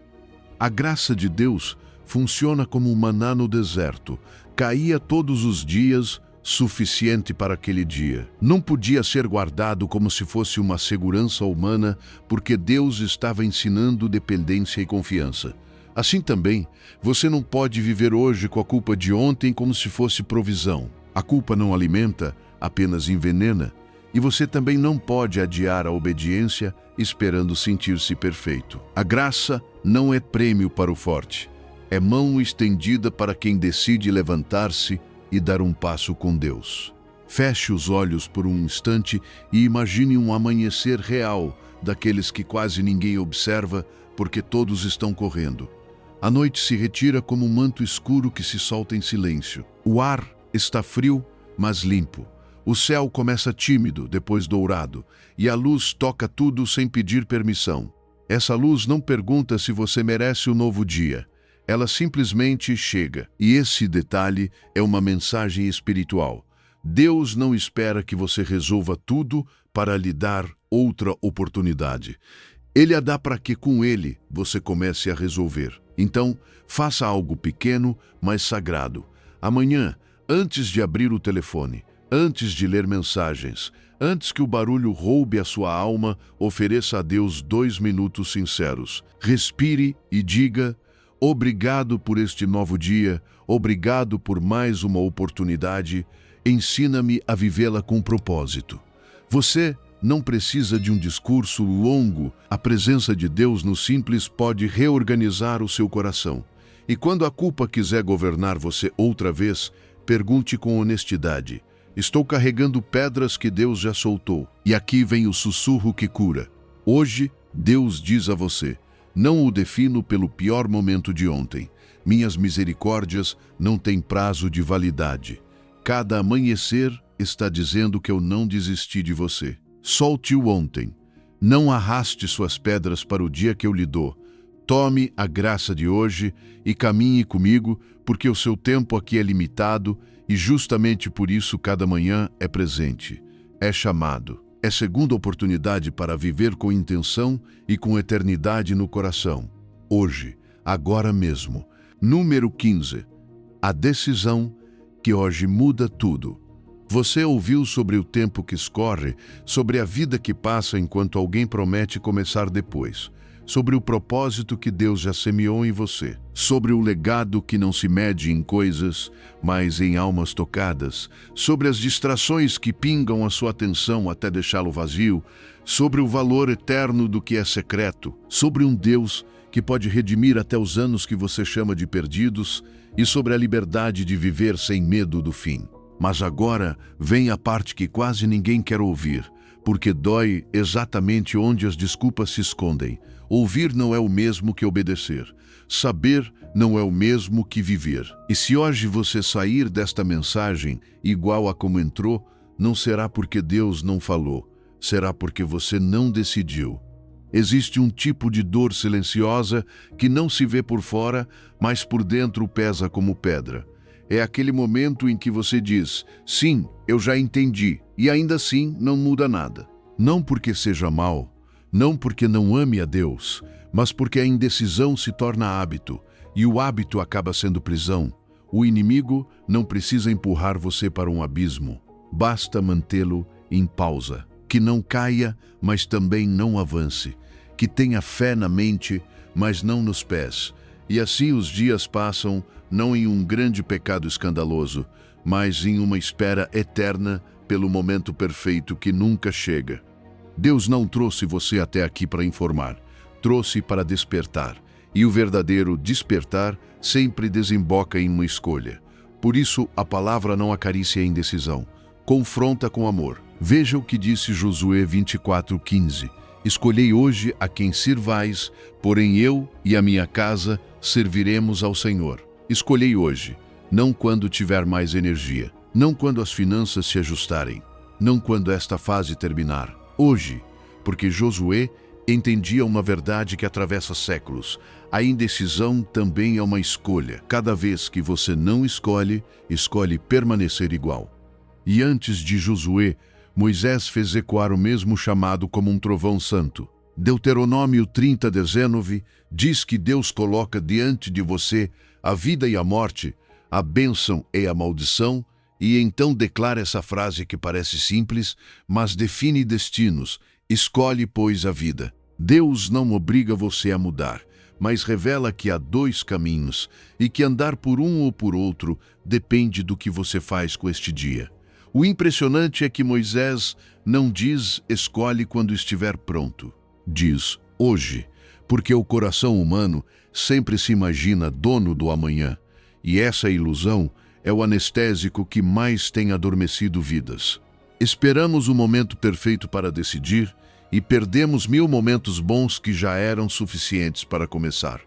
A graça de Deus funciona como um maná no deserto. Caía todos os dias, suficiente para aquele dia. Não podia ser guardado como se fosse uma segurança humana, porque Deus estava ensinando dependência e confiança. Assim também, você não pode viver hoje com a culpa de ontem como se fosse provisão. A culpa não alimenta, apenas envenena. E você também não pode adiar a obediência esperando sentir-se perfeito. A graça não é prêmio para o forte. É mão estendida para quem decide levantar-se e dar um passo com Deus. Feche os olhos por um instante e imagine um amanhecer real daqueles que quase ninguém observa porque todos estão correndo. A noite se retira como um manto escuro que se solta em silêncio. O ar está frio, mas limpo. O céu começa tímido, depois dourado, e a luz toca tudo sem pedir permissão. Essa luz não pergunta se você merece um novo dia. Ela simplesmente chega. E esse detalhe é uma mensagem espiritual. Deus não espera que você resolva tudo para lhe dar outra oportunidade. Ele a dá para que com ele você comece a resolver. Então, faça algo pequeno, mas sagrado. Amanhã, antes de abrir o telefone, antes de ler mensagens, antes que o barulho roube a sua alma, ofereça a Deus 2 minutos sinceros. Respire e diga: obrigado por este novo dia, obrigado por mais uma oportunidade, ensina-me a vivê-la com propósito. Você não precisa de um discurso longo, a presença de Deus no simples pode reorganizar o seu coração. E quando a culpa quiser governar você outra vez, pergunte com honestidade: estou carregando pedras que Deus já soltou, e aqui vem o sussurro que cura. Hoje, Deus diz a você: não o defino pelo pior momento de ontem. Minhas misericórdias não têm prazo de validade. Cada amanhecer está dizendo que eu não desisti de você. Solte o ontem. Não arraste suas pedras para o dia que eu lhe dou. Tome a graça de hoje e caminhe comigo, porque o seu tempo aqui é limitado e justamente por isso cada manhã é presente. É chamado. É segunda oportunidade para viver com intenção e com eternidade no coração. Hoje, agora mesmo. Número 15. A decisão que hoje muda tudo. Você ouviu sobre o tempo que escorre, sobre a vida que passa enquanto alguém promete começar depois, sobre o propósito que Deus já semeou em você, sobre o legado que não se mede em coisas, mas em almas tocadas, sobre as distrações que pingam a sua atenção até deixá-lo vazio, sobre o valor eterno do que é secreto, sobre um Deus que pode redimir até os anos que você chama de perdidos e sobre a liberdade de viver sem medo do fim. Mas agora vem a parte que quase ninguém quer ouvir, porque dói exatamente onde as desculpas se escondem. Ouvir não é o mesmo que obedecer. Saber não é o mesmo que viver. E se hoje você sair desta mensagem igual a como entrou, não será porque Deus não falou, será porque você não decidiu. Existe um tipo de dor silenciosa que não se vê por fora, mas por dentro pesa como pedra. É aquele momento em que você diz: sim, eu já entendi, e ainda assim não muda nada. Não porque seja mal, não porque não ame a Deus, mas porque a indecisão se torna hábito, e o hábito acaba sendo prisão. O inimigo não precisa empurrar você para um abismo, basta mantê-lo em pausa. Que não caia, mas também não avance. Que tenha fé na mente, mas não nos pés. E assim os dias passam, não em um grande pecado escandaloso, mas em uma espera eterna pelo momento perfeito que nunca chega. Deus não trouxe você até aqui para informar, trouxe para despertar. E o verdadeiro despertar sempre desemboca em uma escolha. Por isso, a palavra não acaricia a indecisão, confronta com amor. Veja o que disse Josué 24:15. Escolhei hoje a quem sirvais, porém eu e a minha casa serviremos ao Senhor. Escolhei hoje, não quando tiver mais energia, não quando as finanças se ajustarem, não quando esta fase terminar. Hoje, porque Josué entendia uma verdade que atravessa séculos. A indecisão também é uma escolha. Cada vez que você não escolhe, escolhe permanecer igual. E antes de Josué, Moisés fez ecoar o mesmo chamado como um trovão santo. Deuteronômio 30:19 diz que Deus coloca diante de você a vida e a morte, a bênção e a maldição, e então declara essa frase que parece simples, mas define destinos. Escolhe, pois, a vida. Deus não obriga você a mudar, mas revela que há 2 caminhos e que andar por um ou por outro depende do que você faz com este dia. O impressionante é que Moisés não diz escolhe quando estiver pronto. Diz hoje, porque o coração humano sempre se imagina dono do amanhã, e essa ilusão é o anestésico que mais tem adormecido vidas. Esperamos o momento perfeito para decidir e perdemos 1000 momentos bons que já eram suficientes para começar.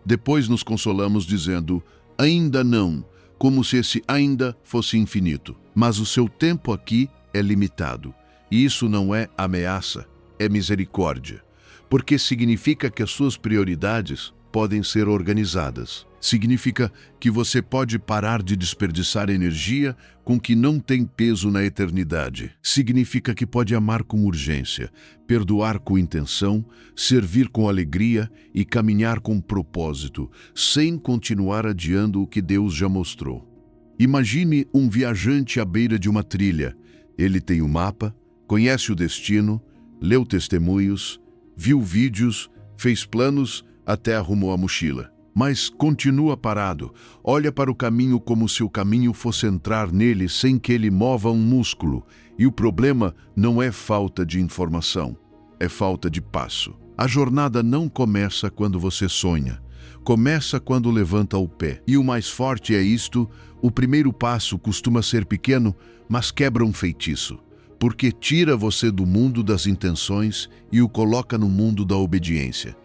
Depois nos consolamos dizendo, ainda não, como se esse ainda fosse infinito. Mas o seu tempo aqui é limitado. E isso não é ameaça, é misericórdia. Porque significa que as suas prioridades podem ser organizadas. Significa que você pode parar de desperdiçar energia com que não tem peso na eternidade. Significa que pode amar com urgência, perdoar com intenção, servir com alegria e caminhar com propósito, sem continuar adiando o que Deus já mostrou. Imagine um viajante à beira de uma trilha. Ele tem o mapa, conhece o destino, leu testemunhos, viu vídeos, fez planos, até arrumou a mochila. Mas continua parado, olha para o caminho como se o caminho fosse entrar nele sem que ele mova um músculo. E o problema não é falta de informação, é falta de passo. A jornada não começa quando você sonha, começa quando levanta o pé. E o mais forte é isto: o primeiro passo costuma ser pequeno, mas quebra um feitiço, porque tira você do mundo das intenções e o coloca no mundo da obediência.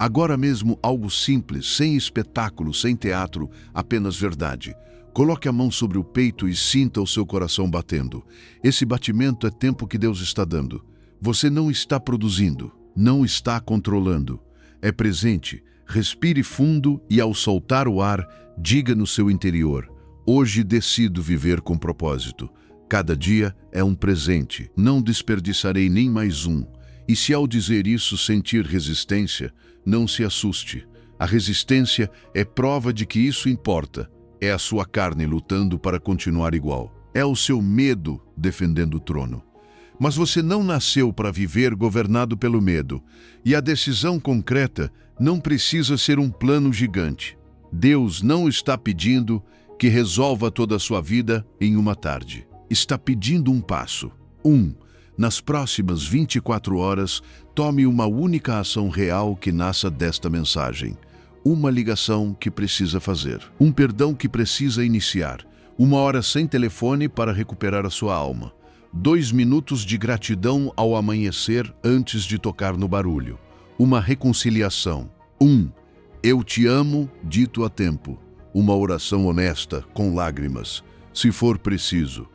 Agora mesmo, algo simples, sem espetáculo, sem teatro, apenas verdade. Coloque a mão sobre o peito e sinta o seu coração batendo. Esse batimento é tempo que Deus está dando. Você não está produzindo, não está controlando. É presente. Respire fundo e, ao soltar o ar, diga no seu interior: hoje decido viver com propósito. Cada dia é um presente. Não desperdiçarei nem mais um. E se ao dizer isso sentir resistência, não se assuste. A resistência é prova de que isso importa. É a sua carne lutando para continuar igual. É o seu medo defendendo o trono. Mas você não nasceu para viver governado pelo medo. E a decisão concreta não precisa ser um plano gigante. Deus não está pedindo que resolva toda a sua vida em uma tarde. Está pedindo um passo. Nas próximas 24 horas, tome uma única ação real que nasça desta mensagem. Uma ligação que precisa fazer. Um perdão que precisa iniciar. 1 hora sem telefone para recuperar a sua alma. 2 minutos de gratidão ao amanhecer antes de tocar no barulho. Uma reconciliação. Eu te amo, dito a tempo. Uma oração honesta, com lágrimas. Se for preciso.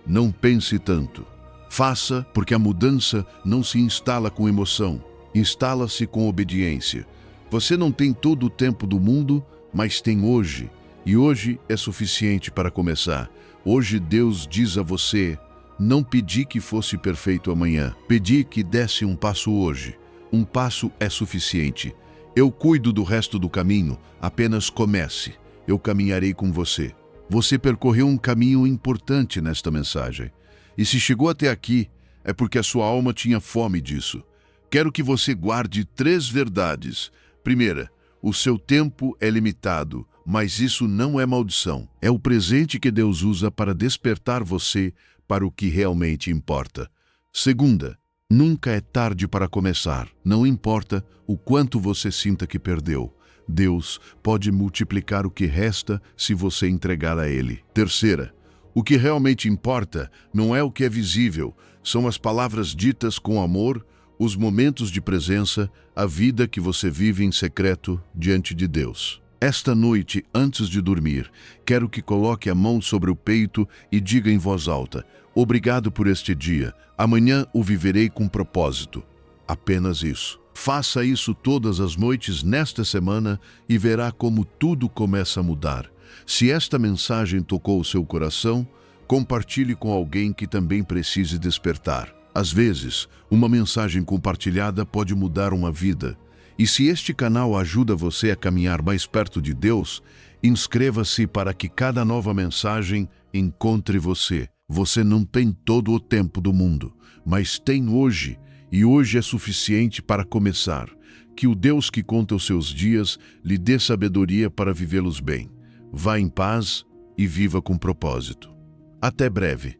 Não pense tanto. Faça, porque a mudança não se instala com emoção, instala-se com obediência. Você não tem todo o tempo do mundo, mas tem hoje. E hoje é suficiente para começar. Hoje Deus diz a você: não pedi que fosse perfeito amanhã, pedi que desse um passo hoje. Um passo é suficiente. Eu cuido do resto do caminho, apenas comece. Eu caminharei com você. Você percorreu um caminho importante nesta mensagem. E se chegou até aqui, é porque a sua alma tinha fome disso. Quero que você guarde 3 verdades. Primeira, o seu tempo é limitado, mas isso não é maldição. É o presente que Deus usa para despertar você para o que realmente importa. Segunda, nunca é tarde para começar. Não importa o quanto você sinta que perdeu. Deus pode multiplicar o que resta se você entregar a Ele. Terceira, o que realmente importa não é o que é visível, são as palavras ditas com amor, os momentos de presença, a vida que você vive em secreto diante de Deus. Esta noite, antes de dormir, quero que coloque a mão sobre o peito e diga em voz alta: obrigado por este dia, amanhã o viverei com propósito. Apenas isso. Faça isso todas as noites nesta semana e verá como tudo começa a mudar. Se esta mensagem tocou o seu coração, compartilhe com alguém que também precise despertar. Às vezes, uma mensagem compartilhada pode mudar uma vida. E se este canal ajuda você a caminhar mais perto de Deus, inscreva-se para que cada nova mensagem encontre você. Você não tem todo o tempo do mundo, mas tem hoje, e hoje é suficiente para começar. Que o Deus que conta os seus dias lhe dê sabedoria para vivê-los bem. Vá em paz e viva com propósito. Até breve.